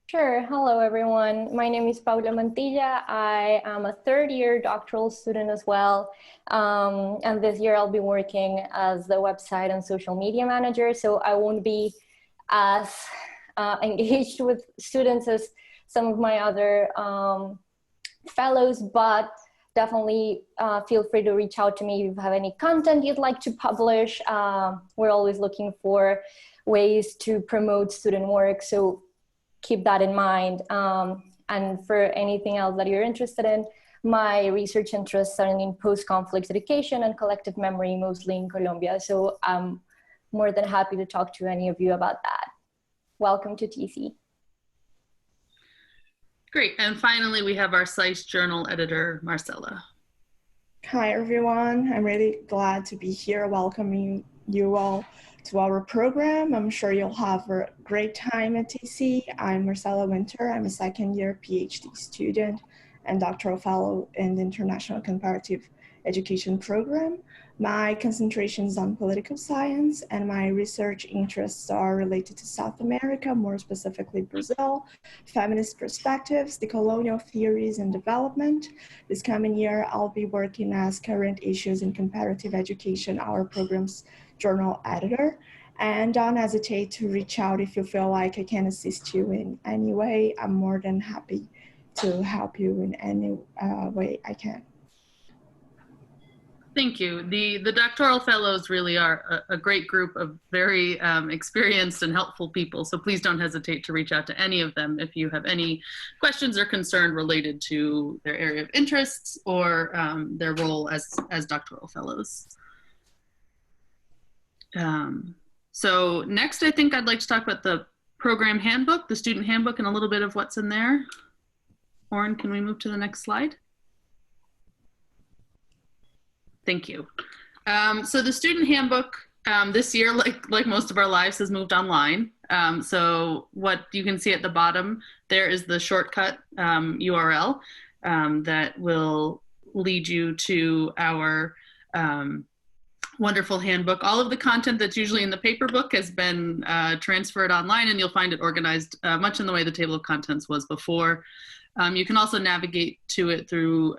Sure. Hello, everyone. My name is Paula Mantilla. I am a third-year doctoral student as well. And this year I'll be working as the website and social media manager. So I won't be as engaged with students as some of my other fellows, but definitely feel free to reach out to me if you have any content you'd like to publish. We're always looking for ways to promote student work, so keep that in mind. And for anything else that you're interested in, my research interests are in post-conflict education and collective memory, mostly in Colombia. So I'm more than happy to talk to any of you about that. Welcome to TC. Great. And finally, we have our SCICE journal editor, Marcella. Hi, everyone. I'm really glad to be here welcoming you all to our program. I'm sure you'll have a great time at TC. I'm Marcella Winter. I'm a second-year PhD student and doctoral fellow in the International Comparative Education Program. My concentration is on political science, and my research interests are related to South America, more specifically Brazil, feminist perspectives, decolonial theories, and development. This coming year, I'll be working as current issues in comparative education, our program's journal editor. And don't hesitate to reach out if you feel like I can assist you in any way. I'm more than happy to help you in any way I can. Thank you. The doctoral fellows really are a great group of very experienced and helpful people. So please don't hesitate to reach out to any of them if you have any questions or concern related to their area of interests or their role as doctoral fellows. So next, I think I'd like to talk about the program handbook, the student handbook, and a little bit of what's in there. Oren, can we move to the next slide? Thank you. So the student handbook this year, like most of our lives, has moved online. So what you can see at the bottom there is the shortcut URL that will lead you to our wonderful handbook. All of the content that's usually in the paper book has been transferred online, and you'll find it organized much in the way the table of contents was before. You can also navigate to it through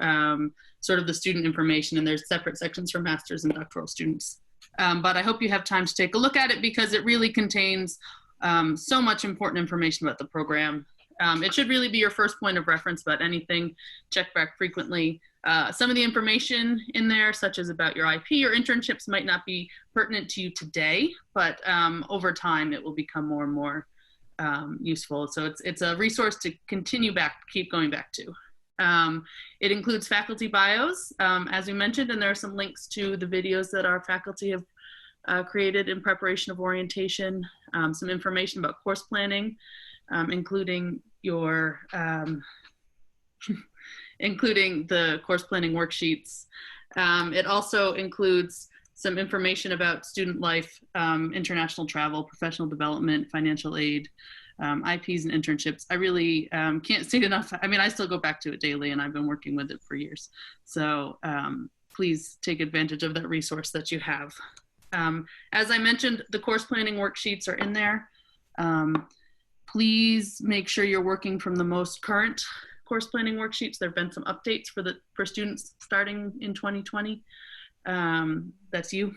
sort of the student information, and there's separate sections for master's and doctoral students. But I hope you have time to take a look at it because it really contains so much important information about the program. It should really be your first point of reference about anything. Check back frequently. Some of the information in there, such as about your IP or internships, might not be pertinent to you today, but over time it will become more and more useful. So it's a resource to keep going back to. It includes faculty bios, as we mentioned, and there are some links to the videos that our faculty have created in preparation of orientation, some information about course planning, including your including the course planning worksheets. It also includes some information about student life, international travel, professional development, financial aid, IPs and internships. I really can't state enough. I mean, I still go back to it daily and I've been working with it for years. So please take advantage of that resource that you have. As I mentioned, the course planning worksheets are in there. Please make sure you're working from the most current course planning worksheets. There have been some updates for students starting in 2020. That's you.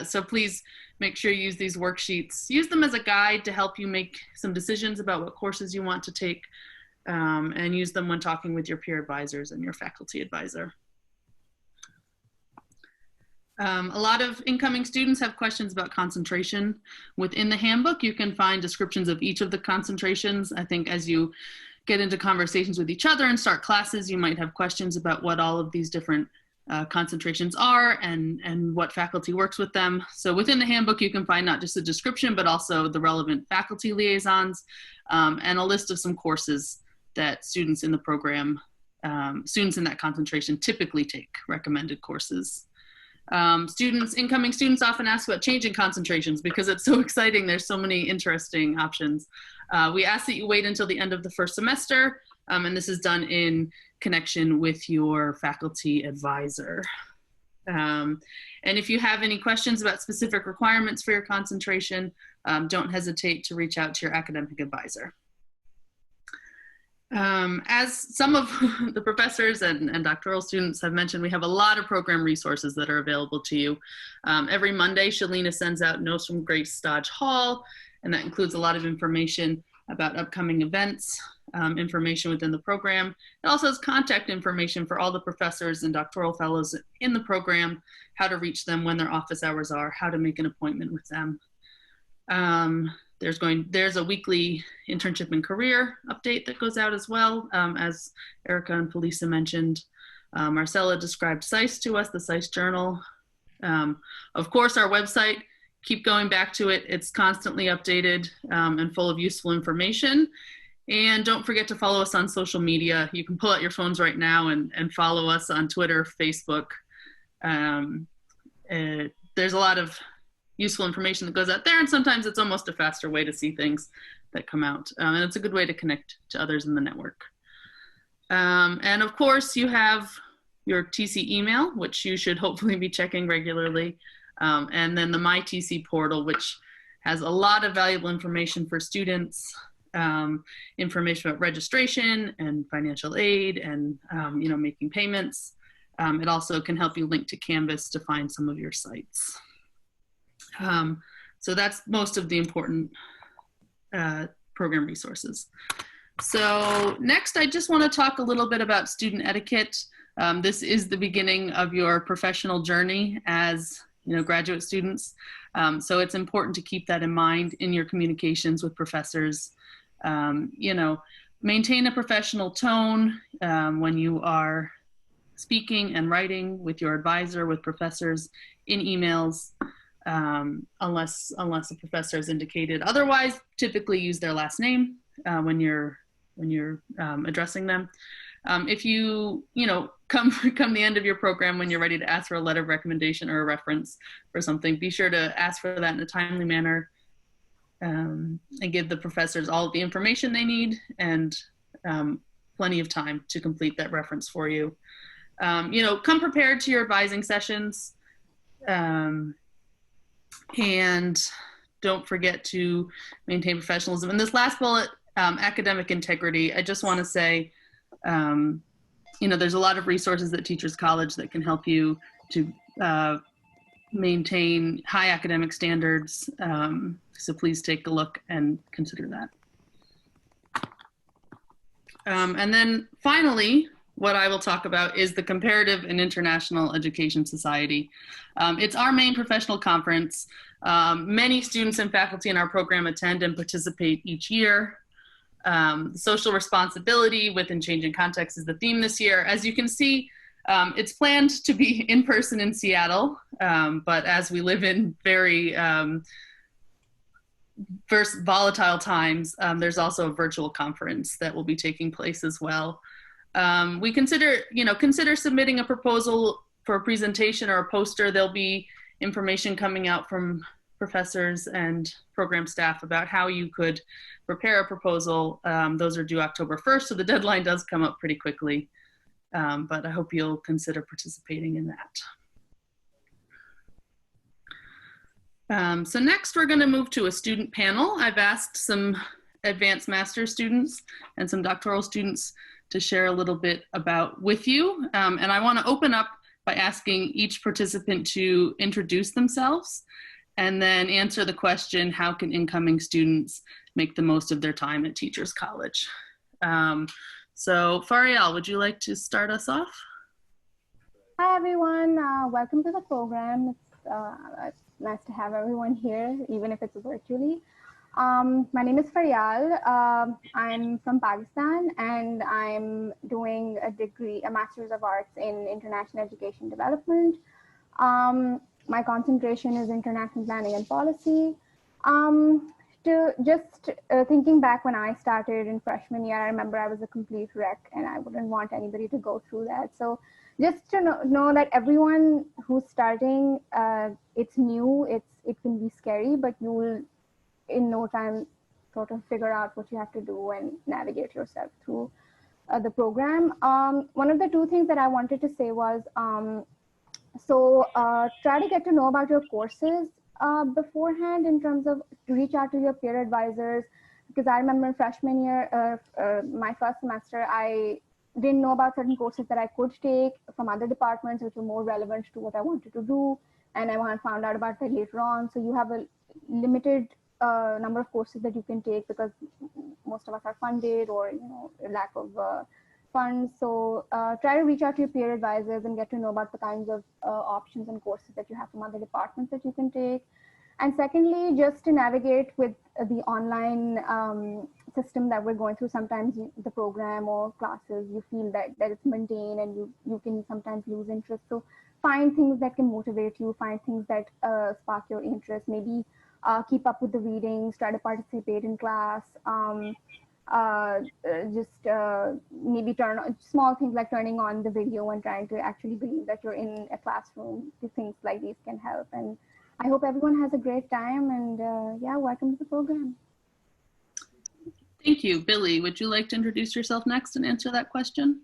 So please make sure you use these worksheets. Use them as a guide to help you make some decisions about what courses you want to take, and use them when talking with your peer advisors and your faculty advisor. A lot of incoming students have questions about concentration. Within the handbook, you can find descriptions of each of the concentrations. I think as you get into conversations with each other and start classes, you might have questions about what all of these different concentrations are and what faculty works with them. So within the handbook, you can find not just a description, but also the relevant faculty liaisons and a list of some courses that students in the program, students in that concentration typically take, recommended courses. Incoming students often ask about changing concentrations because it's so exciting. There's so many interesting options. We ask that you wait until the end of the first semester, and this is done in connection with your faculty advisor. And if you have any questions about specific requirements for your concentration, don't hesitate to reach out to your academic advisor. As some of the professors and doctoral students have mentioned, we have a lot of program resources that are available to you. Every Monday, Shalina sends out notes from Grace Stodge Hall, and that includes a lot of information about upcoming events, information within the program. It also has contact information for all the professors and doctoral fellows in the program, how to reach them, when their office hours are, how to make an appointment with them. There's a weekly internship and career update that goes out as well. As Erica and Felisa mentioned, Marcella described SICE to us, the SICE Journal. Of course, our website, keep going back to it. It's constantly updated and full of useful information. And don't forget to follow us on social media. You can pull out your phones right now and follow us on Twitter, Facebook. There's a lot of useful information that goes out there, and sometimes it's almost a faster way to see things that come out. And it's a good way to connect to others in the network. And of course, you have your TC email, which you should hopefully be checking regularly. And then the MyTC portal, which has a lot of valuable information for students, information about registration and financial aid and making payments. It also can help you link to Canvas to find some of your sites. So that's most of the important program resources. So next, I just want to talk a little bit about student etiquette. This is the beginning of your professional journey as graduate students. So it's important to keep that in mind in your communications with professors. Maintain a professional tone when you are speaking and writing with your advisor, with professors, in emails, unless a professor has indicated otherwise. Typically use their last name when you're addressing them. If you come the end of your program when you're ready to ask for a letter of recommendation or a reference for something, be sure to ask for that in a timely manner, and give the professors all of the information they need and plenty of time to complete that reference for you. Come prepared to your advising sessions, and don't forget to maintain professionalism. And this last bullet, academic integrity, I just want to say, there's a lot of resources at Teachers College that can help you to maintain high academic standards. So please take a look and consider that. And then finally, what I will talk about is the Comparative and International Education Society. It's our main professional conference. Many students and faculty in our program attend and participate each year. Social responsibility within changing context is the theme this year. As you can see, it's planned to be in person in Seattle, but as we live in very volatile times, there's also a virtual conference that will be taking place as well. We consider submitting a proposal for a presentation or a poster. There'll be information coming out from professors and program staff about how you could prepare a proposal. Those are due October 1st, so the deadline does come up pretty quickly. But I hope you'll consider participating in that. So next we're going to move to a student panel. I've asked some advanced master's students and some doctoral students to share a little bit with you. And I want to open up by asking each participant to introduce themselves and then answer the question, how can incoming students make the most of their time at Teachers College? So Farial, would you like to start us off? Hi everyone, welcome to the program. It's nice to have everyone here, even if it's virtually. My name is Farial. I'm from Pakistan and I'm doing a Master's of Arts in International Education Development. My concentration is International Planning and Policy. Thinking back when I started in freshman year, I remember I was a complete wreck and I wouldn't want anybody to go through that. So just to know that everyone who's starting, it's new, it can be scary, but you will in no time sort of figure out what you have to do and navigate yourself through the program. One of the two things that I wanted to say was, try to get to know about your courses beforehand in terms of reach out to your peer advisors, because I remember freshman year, my first semester, I didn't know about certain courses that I could take from other departments which were more relevant to what I wanted to do, and I found out about that later on. So you have a limited number of courses that you can take because most of us are funded or lack of funds. So try to reach out to your peer advisors and get to know about the kinds of options and courses that you have from other departments that you can take. And secondly, just to navigate with the online system that we're going through, sometimes the program or classes, you feel that it's mundane and you can sometimes lose interest. So find things that can motivate you, find things that spark your interest, maybe keep up with the readings, try to participate in class, maybe turn on small things like turning on the video and trying to actually believe that you're in a classroom. Things like these can help. And I hope everyone has a great time, and yeah, welcome to the program. Thank you. Billy, would you like to introduce yourself next and answer that question?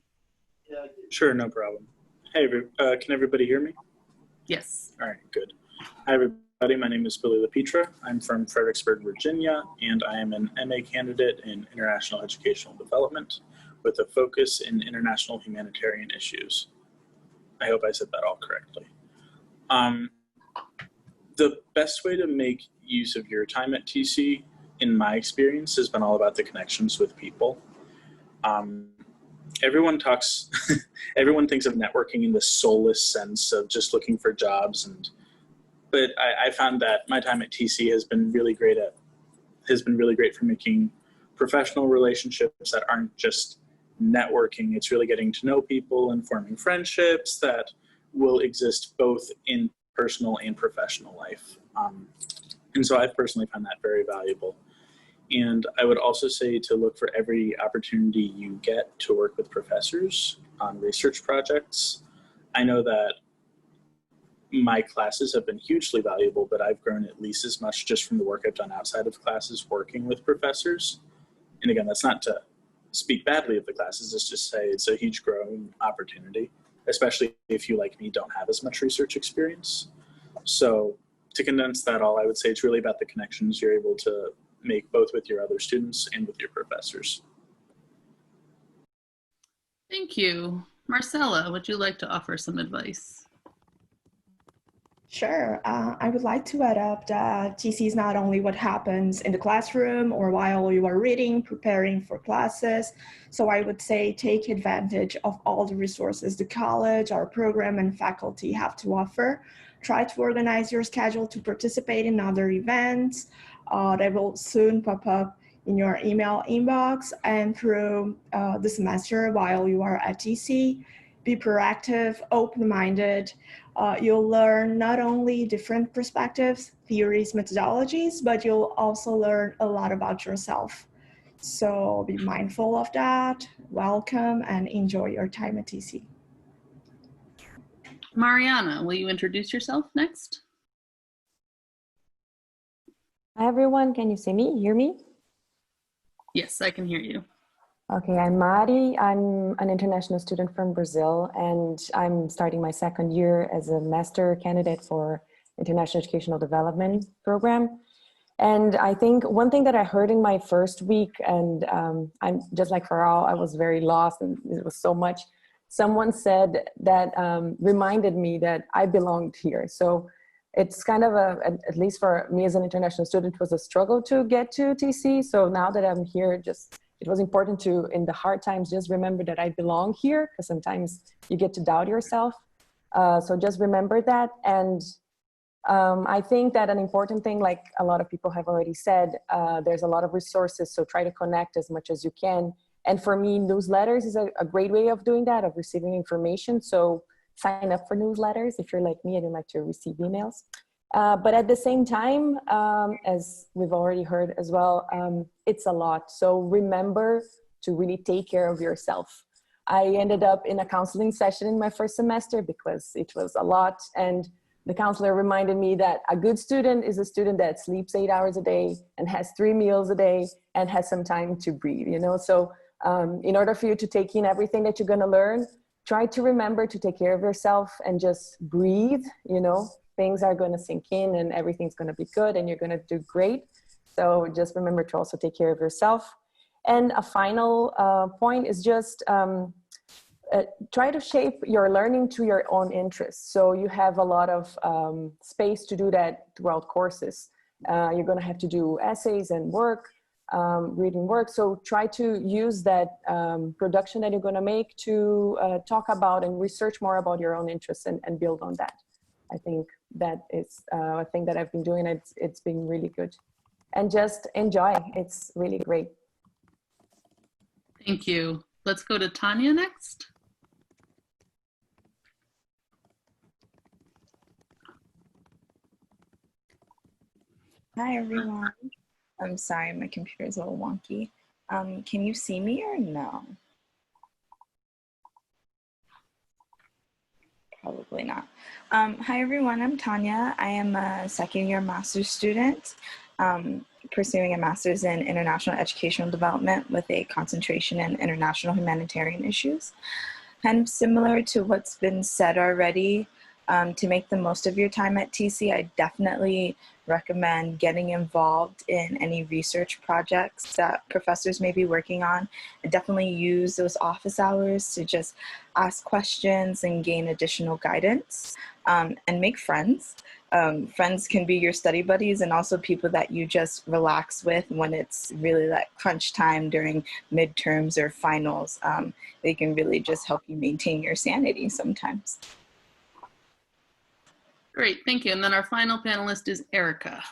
Sure, no problem. Hey, can everybody hear me? Yes. All right, good. Hi, everybody. My name is Billy LaPetra. I'm from Fredericksburg, Virginia, and I am an MA candidate in International Educational Development with a focus in international humanitarian issues. I hope I said that all correctly. the best way to make use of your time at TC, in my experience, has been all about the connections with people. Everyone talks, everyone thinks of networking in the soulless sense of just looking for jobs, but I found that my time at TC has been really great for making professional relationships that aren't just networking. It's really getting to know people and forming friendships that will exist both in personal and professional life. And so I've personally found that very valuable. And I would also say to look for every opportunity you get to work with professors on research projects. I know that my classes have been hugely valuable, but I've grown at least as much just from the work I've done outside of classes working with professors. And again, that's not to speak badly of the classes, it's just say it's a huge growing opportunity, especially if you, like me, don't have as much research experience. So to condense that all, I would say it's really about the connections you're able to make both with your other students and with your professors. Thank you. Marcella, would you like to offer some advice? Sure. I would like to add up that TC is not only what happens in the classroom or while you are reading, preparing for classes. So I would say take advantage of all the resources the college, our program, and faculty have to offer. Try to organize your schedule to participate in other events that will soon pop up in your email inbox and through the semester while you are at TC. Be proactive, open-minded. You'll learn not only different perspectives, theories, methodologies, but you'll also learn a lot about yourself. So be mindful of that, welcome, and enjoy your time at TC. Mariana, will you introduce yourself next? Hi everyone, can you see me, hear me? Yes, I can hear you. Okay, I'm Mari. I'm an international student from Brazil, and I'm starting my second year as a master candidate for International Educational Development Program. And I think one thing that I heard in my first week, and I'm just like Farah, I was very lost and it was so much. Someone said that reminded me that I belonged here. So it's kind of at least for me as an international student, was a struggle to get to TC. So now that I'm here, it was important to, in the hard times, just remember that I belong here, because sometimes you get to doubt yourself. So just remember that. And I think that an important thing, like a lot of people have already said, there's a lot of resources, so try to connect as much as you can. And for me, newsletters is a great way of doing that, of receiving information. So sign up for newsletters if you're like me and you like to receive emails. But at the same time, as we've already heard as well, it's a lot. So remember to really take care of yourself. I ended up in a counseling session in my first semester because it was a lot. And the counselor reminded me that a good student is a student that sleeps 8 hours a day and has 3 meals a day and has some time to breathe, you know? So in order for you to take in everything that you're gonna learn, try to remember to take care of yourself and just breathe, you know? Things are gonna sink in and everything's gonna be good and you're gonna do great. So just remember to also take care of yourself. And a final point is just try to shape your learning to your own interests. So you have a lot of space to do that throughout courses. You're gonna have to do essays and work, reading work. So try to use that production that you're gonna make to talk about and research more about your own interests and build on that. I think that is a thing that I've been doing. It's been really good. And just enjoy, it's really great. Thank you. Let's go to Tanya next. Hi everyone. I'm sorry, my computer's a little wonky. Can you see me or no? Probably not. Hi everyone, I'm Tanya. I am a second year master's student pursuing a master's in international educational development with a concentration in international humanitarian issues. Kind of similar to what's been said already, To make the most of your time at TC, I definitely recommend getting involved in any research projects that professors may be working on, and definitely use those office hours to just ask questions and gain additional guidance, and make friends. Friends can be your study buddies and also people that you just relax with when it's really that crunch time during midterms or finals. They can really just help you maintain your sanity sometimes. Great, thank you. And then our final panelist is Erica.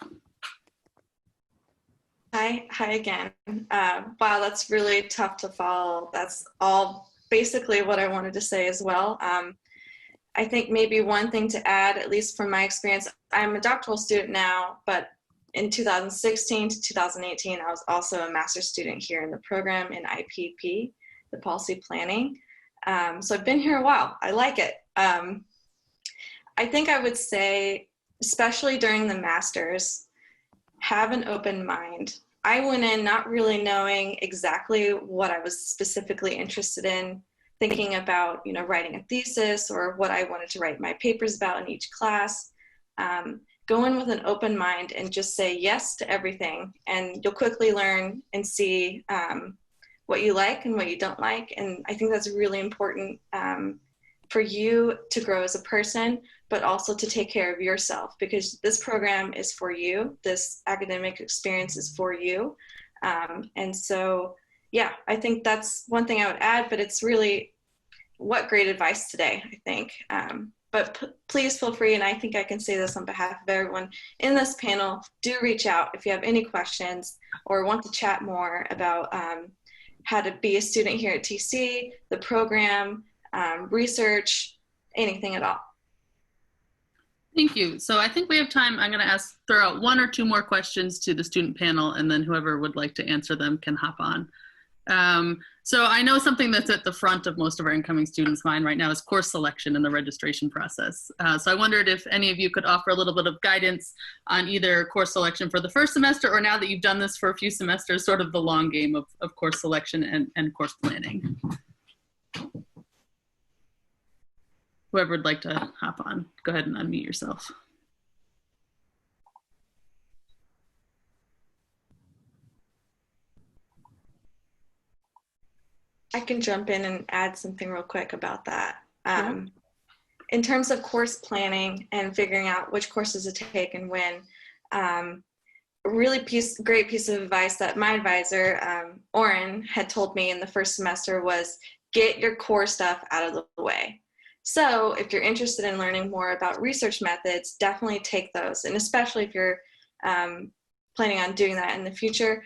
Hi again. Wow, that's really tough to follow. That's all basically what I wanted to say as well. I think maybe one thing to add, at least from my experience, I'm a doctoral student now, but in 2016 to 2018, I was also a master's student here in the program in IPP, the policy planning. So I've been here a while. I like it. I think I would say, especially during the master's, have an open mind. I went in not really knowing exactly what I was specifically interested in, thinking about, writing a thesis or what I wanted to write my papers about in each class. Go in with an open mind and just say yes to everything, and you'll quickly learn and see what you like and what you don't like. And I think that's really important for you to grow as a person, but also to take care of yourself, because this program is for you. This academic experience is for you. And so, yeah, I think that's one thing I would add, but it's really, what great advice today, I think. But please feel free, and I think I can say this on behalf of everyone in this panel, do reach out if you have any questions or want to chat more about how to be a student here at TC, the program, research, anything at all. Thank you. So I think we have time. I'm going to throw out one or two more questions to the student panel, and then whoever would like to answer them can hop on. So I know something that's at the front of most of our incoming students' mind right now is course selection in the registration process. So I wondered if any of you could offer a little bit of guidance on either course selection for the first semester, or now that you've done this for a few semesters, sort of the long game of course selection and course planning. Whoever would like to hop on, go ahead and unmute yourself. I can jump in and add something real quick about that. In terms of course planning and figuring out which courses to take and when, great piece of advice that my advisor, Oren, had told me in the first semester was get your core stuff out of the way. So if you're interested in learning more about research methods, definitely take those. And especially if you're planning on doing that in the future,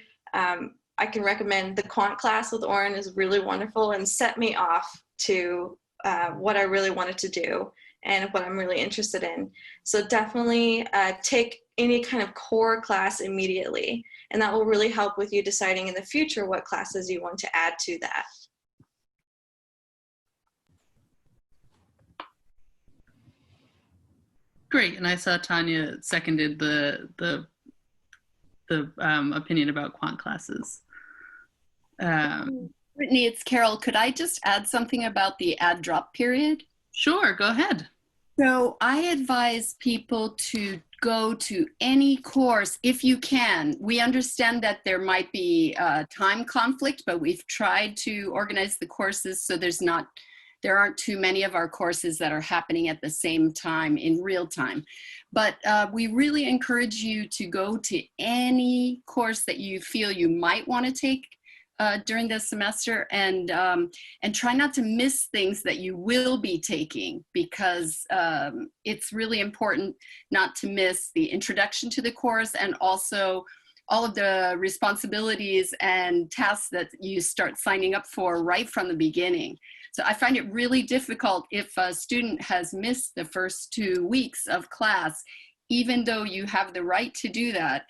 I can recommend the quant class with Oren is really wonderful and set me off to what I really wanted to do and what I'm really interested in. So definitely take any kind of core class immediately, and that will really help with you deciding in the future what classes you want to add to that. Great, and I saw Tanya seconded the opinion about quant classes. Brittany, it's Carol. Could I just add something about the add drop period? Sure, go ahead. So I advise people to go to any course if you can. We understand that there might be time conflict, but we've tried to organize the courses so there aren't too many of our courses that are happening at the same time in real time. But we really encourage you to go to any course that you feel you might want to take during this semester, and try not to miss things that you will be taking, because it's really important not to miss the introduction to the course and also all of the responsibilities and tasks that you start signing up for right from the beginning. So I find it really difficult if a student has missed the first 2 weeks of class, even though you have the right to do that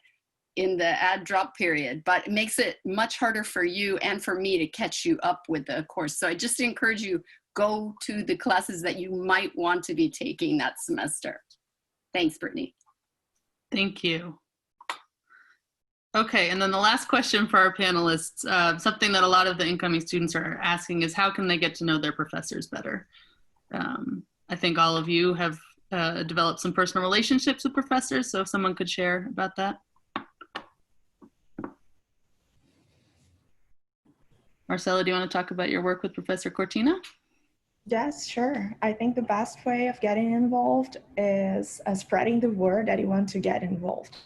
in the add drop period, but it makes it much harder for you and for me to catch you up with the course. So I just encourage you, go to the classes that you might want to be taking that semester. Thanks, Brittany. Thank you. Okay, and then the last question for our panelists, something that a lot of the incoming students are asking is how can they get to know their professors better? I think all of you have develop some personal relationships with professors. So if someone could share about that. Marcella, do you want to talk about your work with Professor Cortina? Yes, sure. I think the best way of getting involved is spreading the word that you want to get involved.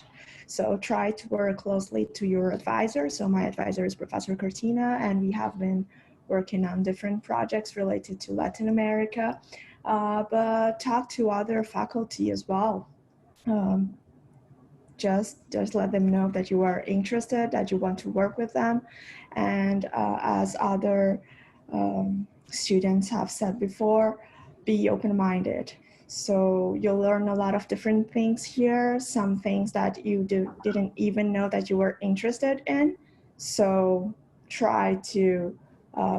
So try to work closely to your advisor. So my advisor is Professor Cortina, and we have been working on different projects related to Latin America, but talk to other faculty as well. Just let them know that you are interested, that you want to work with them. And as other students have said before, be open-minded. So you'll learn a lot of different things here, some things that you didn't even know that you were interested in. So try to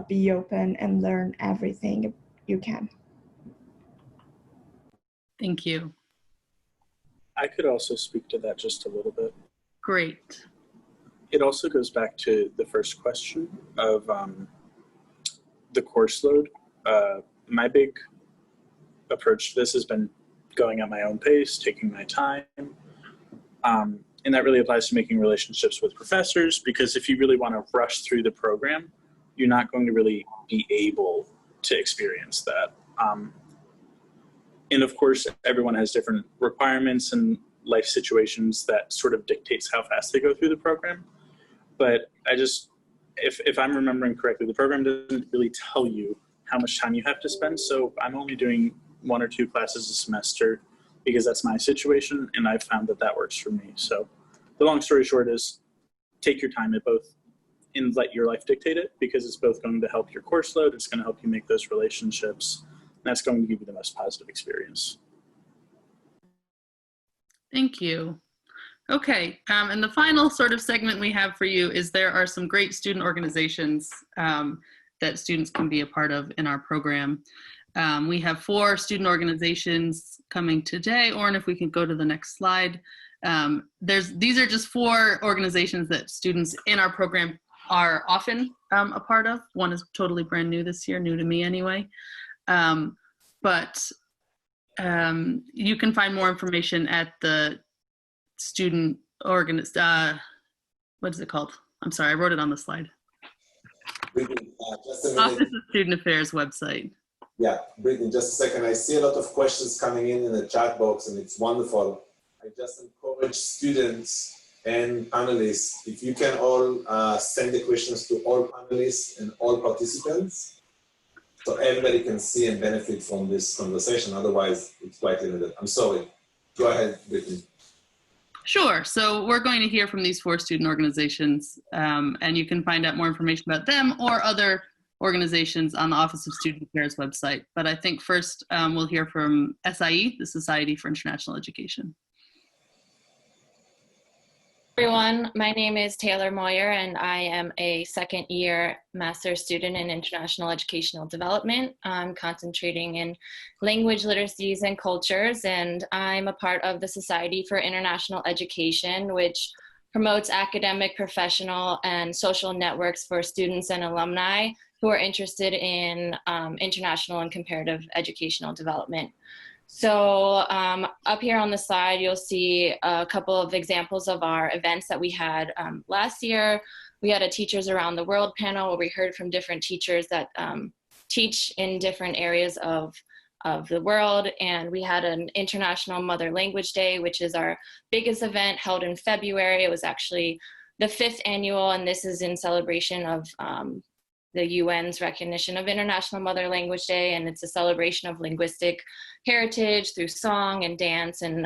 be open and learn everything you can. Thank you. I could also speak to that just a little bit. Great. It also goes back to the first question of the course load. My big approach to this has been going at my own pace, taking my time. And that really applies to making relationships with professors, because if you really want to rush through the program, you're not going to really be able to experience that. And of course, everyone has different requirements and life situations that sort of dictates how fast they go through the program. But I just, if I'm remembering correctly, the program doesn't really tell you how much time you have to spend. So I'm only doing 1 or 2 classes a semester because that's my situation, and I've found that that works for me. So the long story short is take your time at both and let your life dictate it, because it's both going to help your course load, it's going to help you make those relationships, and that's going to give you the most positive experience. Thank you. Okay, and the final sort of segment we have for you is there are some great student organizations that students can be a part of in our program. We have 4 student organizations coming today, or if we can go to the next slide. These are just 4 organizations that students in our program are often a part of. One is totally brand new this year, new to me anyway. But you can find more information at the student what is it called? I'm sorry, I wrote it on the slide. Office of Student Affairs website. Yeah, Brittany, just a second. I see a lot of questions coming in the chat box, and it's wonderful. I just encourage students and panelists, if you can all send the questions to all panelists and all participants, so everybody can see and benefit from this conversation. Otherwise, it's quite limited. I'm sorry. Go ahead, Brittany. Sure. So we're going to hear from these 4 student organizations, and you can find out more information about them or other organizations on the Office of Student Affairs website. But I think first we'll hear from SIE, the Society for International Education. Everyone, my name is Taylor Moyer, and I am a second-year master's student in international educational development. I'm concentrating in language, literacies, and cultures, and I'm a part of the Society for International Education, which promotes academic, professional, and social networks for students and alumni who are interested in international and comparative educational development. So up here on the slide, you'll see a couple of examples of our events that we had last year. We had a Teachers Around the World panel where we heard from different teachers that teach in different areas of the world. And we had an International Mother Language Day, which is our biggest event, held in February. It was actually the 5th annual, and this is in celebration of the UN's recognition of International Mother Language Day, and it's a celebration of linguistic heritage through song and dance and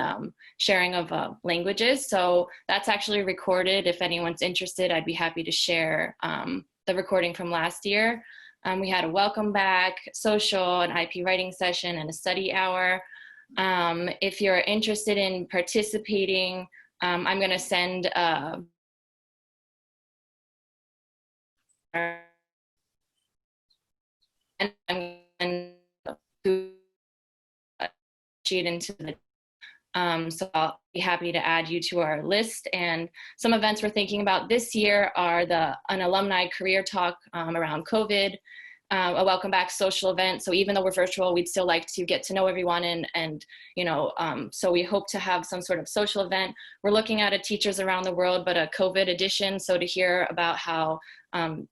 sharing of languages. So that's actually recorded. If anyone's interested, I'd be happy to share the recording from last year. We had a welcome back, social, an IP writing session, and a study hour. If you're interested in participating, I'm going to send and I'm going to sheet into the so I'll be happy to add you to our list. And some events we're thinking about this year are an alumni career talk around COVID. a welcome back social event. So even though we're virtual, we'd still like to get to know everyone, and you know, so we hope to have some sort of social event. We're looking at a Teachers Around the World, but a COVID edition. So to hear about how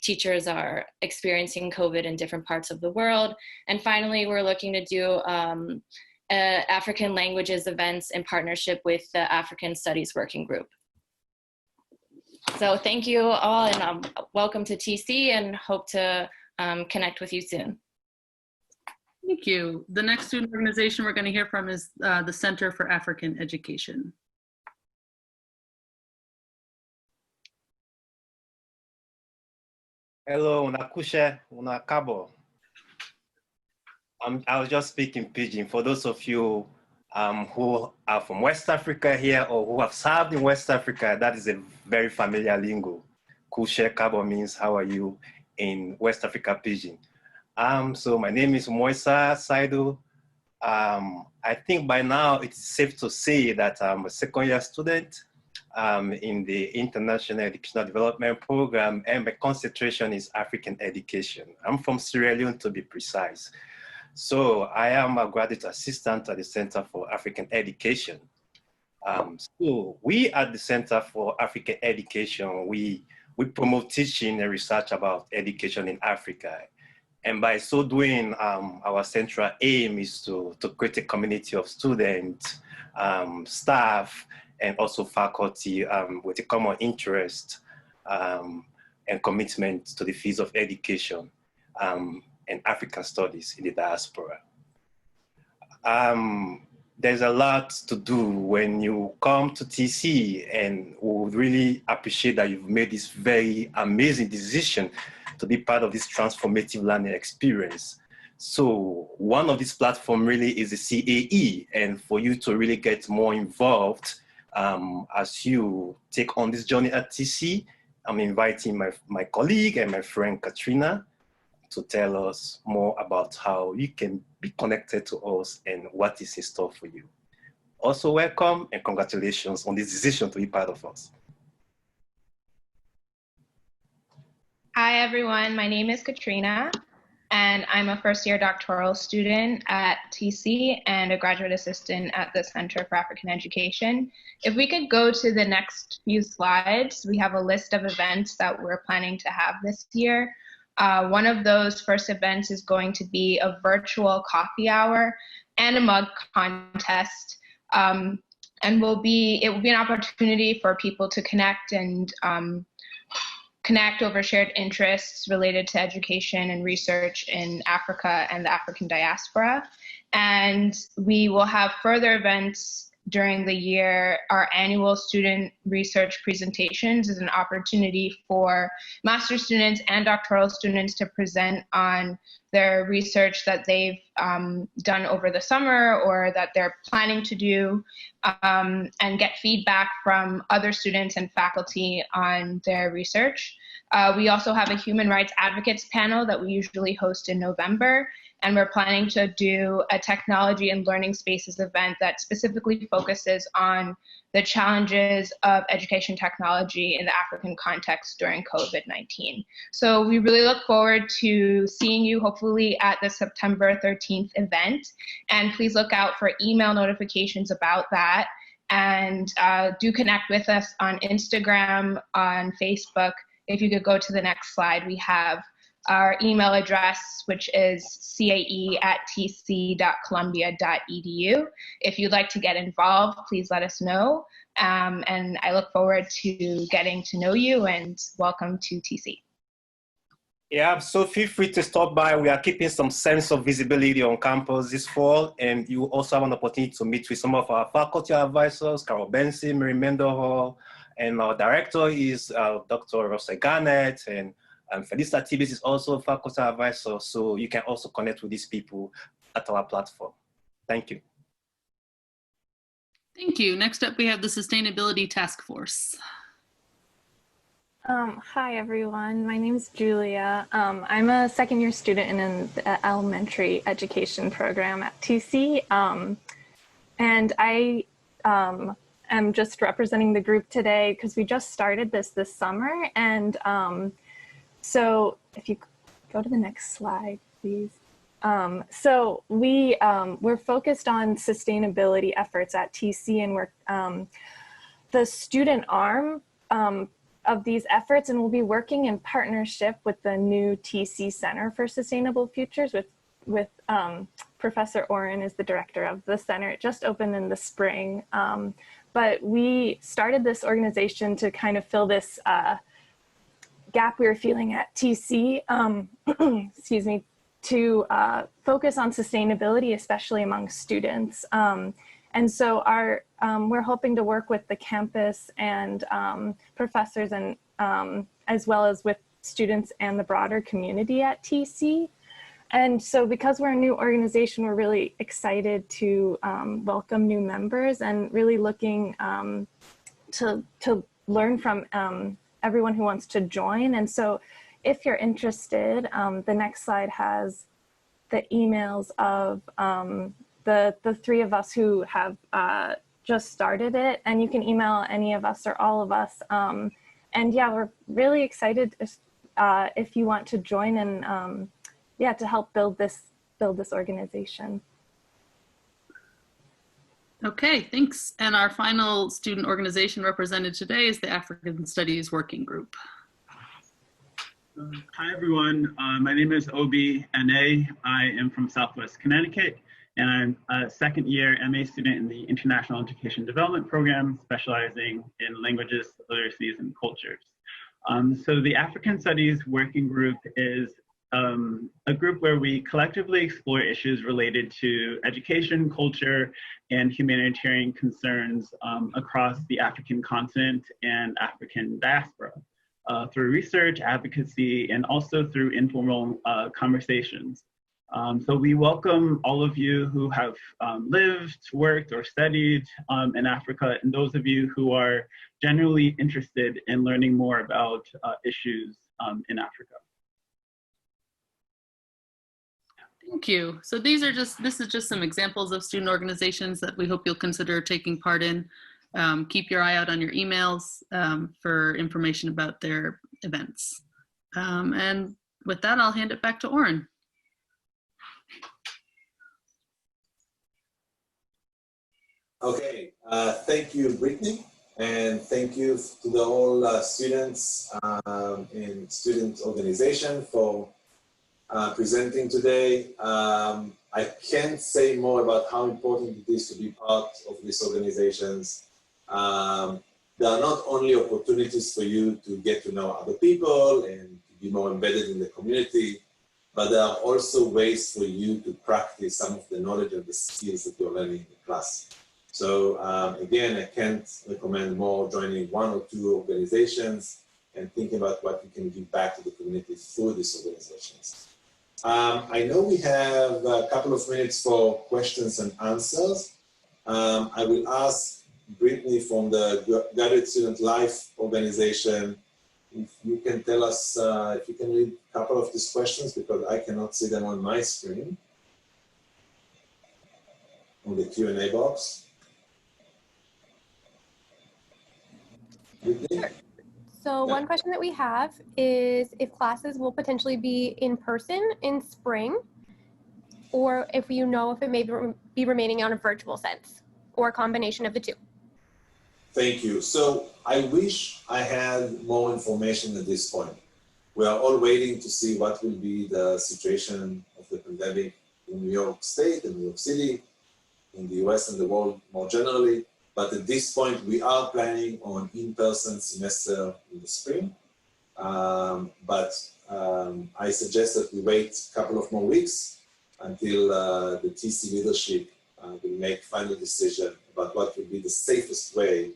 teachers are experiencing COVID in different parts of the world. And finally, we're looking to do African languages events in partnership with the African Studies Working Group. So thank you all, and welcome to TC, and hope to connect with you soon. Thank you. The next student organization we're going to hear from is the Center for African Education. Hello, Unakushe, Unakabo. I was just speaking Pidgin. For those of you who are from West Africa here or who have served in West Africa, that is a very familiar lingo. Kushe Kabo means how are you in West Africa Pidgin. So my name is Moisa Saidu. I think by now it's safe to say that I'm a second-year student in the International Educational Development Program, and my concentration is African education. I'm from Sierra Leone, to be precise. So I am a graduate assistant at the Center for African Education. So we at the Center for African Education, we promote teaching and research about education in Africa. And by so doing, our central aim is to create a community of students, staff, and also faculty with a common interest and commitment to the fields of education and African studies in the diaspora. There's a lot to do when you come to TC, and we would really appreciate that you've made this very amazing decision to be part of this transformative learning experience. So one of these platforms really is the CAE, and for you to really get more involved as you take on this journey at TC, I'm inviting my colleague and my friend Katrina to tell us more about how you can be connected to us and what is in store for you. Also welcome and congratulations on this decision to be part of us. Hi everyone, my name is Katrina, and I'm a first-year doctoral student at TC and a graduate assistant at the Center for African Education. If we could go to the next few slides, we have a list of events that we're planning to have this year. One of those first events is going to be a virtual coffee hour and a mug contest. And it will be an opportunity for people to connect and connect over shared interests related to education and research in Africa and the African diaspora. And we will have further events during the year. Our annual student research presentations is an opportunity for master's students and doctoral students to present on their research that they've done over the summer or that they're planning to do, and get feedback from other students and faculty on their research. We also have a human rights advocates panel that we usually host in November, and we're planning to do a technology and learning spaces event that specifically focuses on the challenges of education technology in the African context during COVID-19. So we really look forward to seeing you hopefully at the September 13th event, and please look out for email notifications about that, and do connect with us on Instagram, on Facebook. If you could go to the next slide, we have our email address, which is cae@tc.columbia.edu. If you'd like to get involved, please let us know. And I look forward to getting to know you, and welcome to TC. Yeah, so feel free to stop by. We are keeping some sense of visibility on campus this fall, and you also have an opportunity to meet with some of our faculty advisors, Carol Benson, Mary Mendohall, and our director is Dr. Rosa Garnett, and Felisa Tibis is also a faculty advisor, so you can also connect with these people at our platform. Thank you. Thank you. Next up, we have the Sustainability Task Force. Hi, everyone. My name is Julia. I'm a second-year student in an elementary education program at TC, and I am just representing the group today because we just started this summer, and so if you go to the next slide, please. So we're focused on sustainability efforts at TC, and we're the student arm of these efforts, and we'll be working in partnership with the new TC Center for Sustainable Futures with Professor Oren is the director of the center. It just opened in the spring, but we started this organization to kind of fill this gap we were feeling at TC, excuse me, to focus on sustainability, especially among students. And so we're hoping to work with the campus and professors, and as well as with students and the broader community at TC. And so because we're a new organization, we're really excited to welcome new members and really looking to learn from everyone who wants to join. And so if you're interested, the next slide has the emails of the three of us who have just started it, and you can email any of us or all of us. And yeah, we're really excited if you want to join and yeah, to help build this organization. Okay, thanks. And our final student organization represented today is the African Studies Working Group. Hi everyone, my name is Obi Ane. I am from Southwest Connecticut, and I'm a second year MA student in the International Education Development Program, specializing in languages, literacies, and cultures. So the African Studies Working Group is a group where we collectively explore issues related to education, culture, and humanitarian concerns across the African continent and African diaspora through research, advocacy, and also through informal conversations. So we welcome all of you who have lived, worked, or studied in Africa, and those of you who are genuinely interested in learning more about issues in Africa. Thank you. So this is just some examples of student organizations that we hope you'll consider taking part in. Keep your eye out on your emails for information about their events. And with that, I'll hand it back to Oren. Okay, thank you, Brittany, and thank you to the whole students and student organization for presenting today. I can't say more about how important it is to be part of these organizations. There are not only opportunities for you to get to know other people and to be more embedded in the community, but there are also ways for you to practice some of the knowledge and the skills that you're learning in the class. So again, I can't recommend more joining one or two organizations and thinking about what you can give back to the community through these organizations. I know we have a couple of minutes for questions and answers. I will ask Brittany from the Graduate Student Life Organization if you can tell us, if you can read a couple of these questions, because I cannot see them on my screen, on the Q&A box. Brittany? So one question that we have is if classes will potentially be in person in spring, or if you know if it may be remaining on a virtual sense, or a combination of the two. Thank you. So I wish I had more information at this point. We are all waiting to see what will be the situation of the pandemic in New York State and New York City, in the US and the world more generally. But at this point, we are planning on in-person semester in the spring. I suggest that we wait a couple of more weeks until the TC leadership will make final decision about what will be the safest way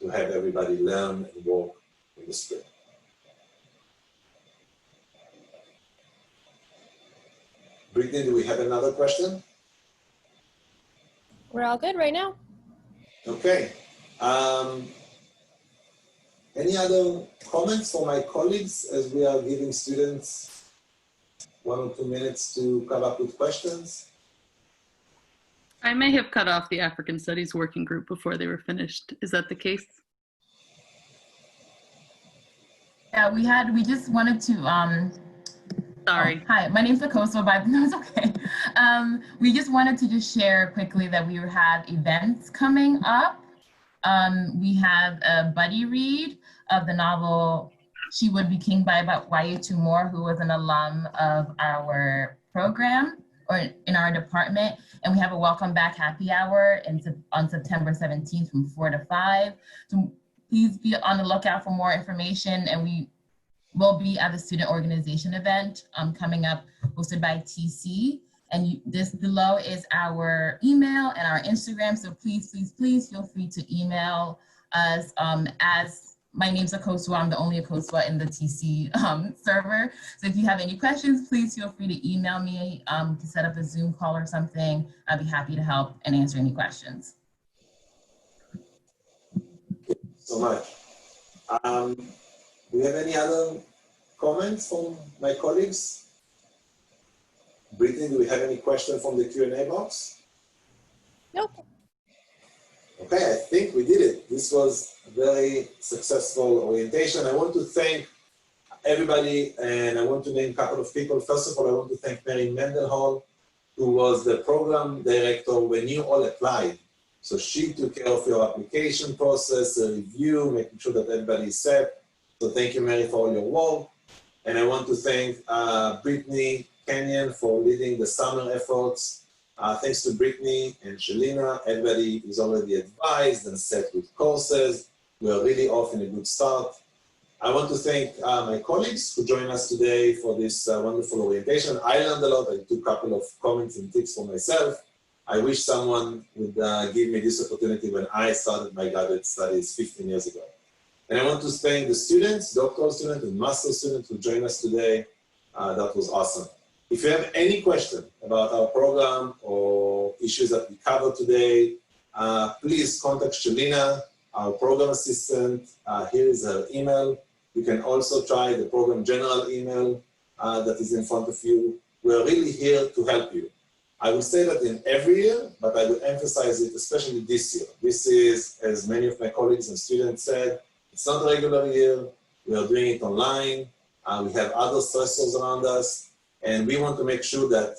to have everybody learn and work in the spring. Brittany, do we have another question? We're all good right now. Okay. Any other comments for my colleagues as we are giving students 1 or 2 minutes to come up with questions? I may have cut off the African Studies Working Group before they were finished. Is that the case? Yeah, we just wanted to Sorry. Oh, hi, my name's Akoso, but no, it's okay. We just wanted to just share quickly that we have events coming up. We have a buddy read of the novel She Would Be King by Y.A. Moore, who was an alum of our program or in our department. And we have a welcome back happy hour on September 17th from 4 to 5. So please be on the lookout for more information. And we will be at the student organization event coming up, hosted by TC. And this below is our email and our Instagram. So please, please, please feel free to email us. As my name's Akosua, I'm the only Akosua in the TC server. So if you have any questions, please feel free to email me to set up a Zoom call or something. I'd be happy to help and answer any questions. So much. Do we have any other comments from my colleagues? Brittany, do we have any questions from the Q&A box? Nope. Okay, I think we did it. This was a very successful orientation. I want to thank everybody, and I want to name a couple of people. First of all, I want to thank Mary Mendenhall, who was the program director when you all applied. So she took care of your application process, the review, making sure that everybody is set. So thank you, Mary, for all your work. And I want to thank Brittany Kenyon for leading the summer efforts. Thanks to Brittany and Shelina, everybody is already advised and set with courses. We are really off in a good start. I want to thank my colleagues who joined us today for this wonderful orientation. I learned a lot. I took a couple of comments and tips for myself. I wish someone would give me this opportunity when I started my graduate studies 15 years ago. And I want to thank the students, doctoral students and master students who joined us today. That was awesome. If you have any question about our program or issues that we covered today, please contact Shelina, our program assistant. Here is her email. You can also try the program general email that is in front of you. We're really here to help you. I will say that in every year, but I will emphasize it, especially this year. This is, as many of my colleagues and students said, it's not a regular year. We are doing it online. We have other stressors around us. And we want to make sure that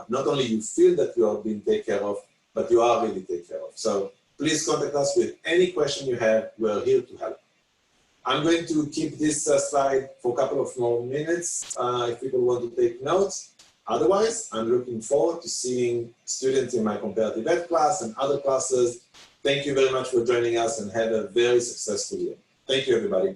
not only you feel that you are being taken care of, but you are really taken care of. So please contact us with any question you have. We're here to help. I'm going to keep this slide for a couple of more minutes if people want to take notes. Otherwise, I'm looking forward to seeing students in my comparative ed class and other classes. Thank you very much for joining us and have a very successful year. Thank you, everybody.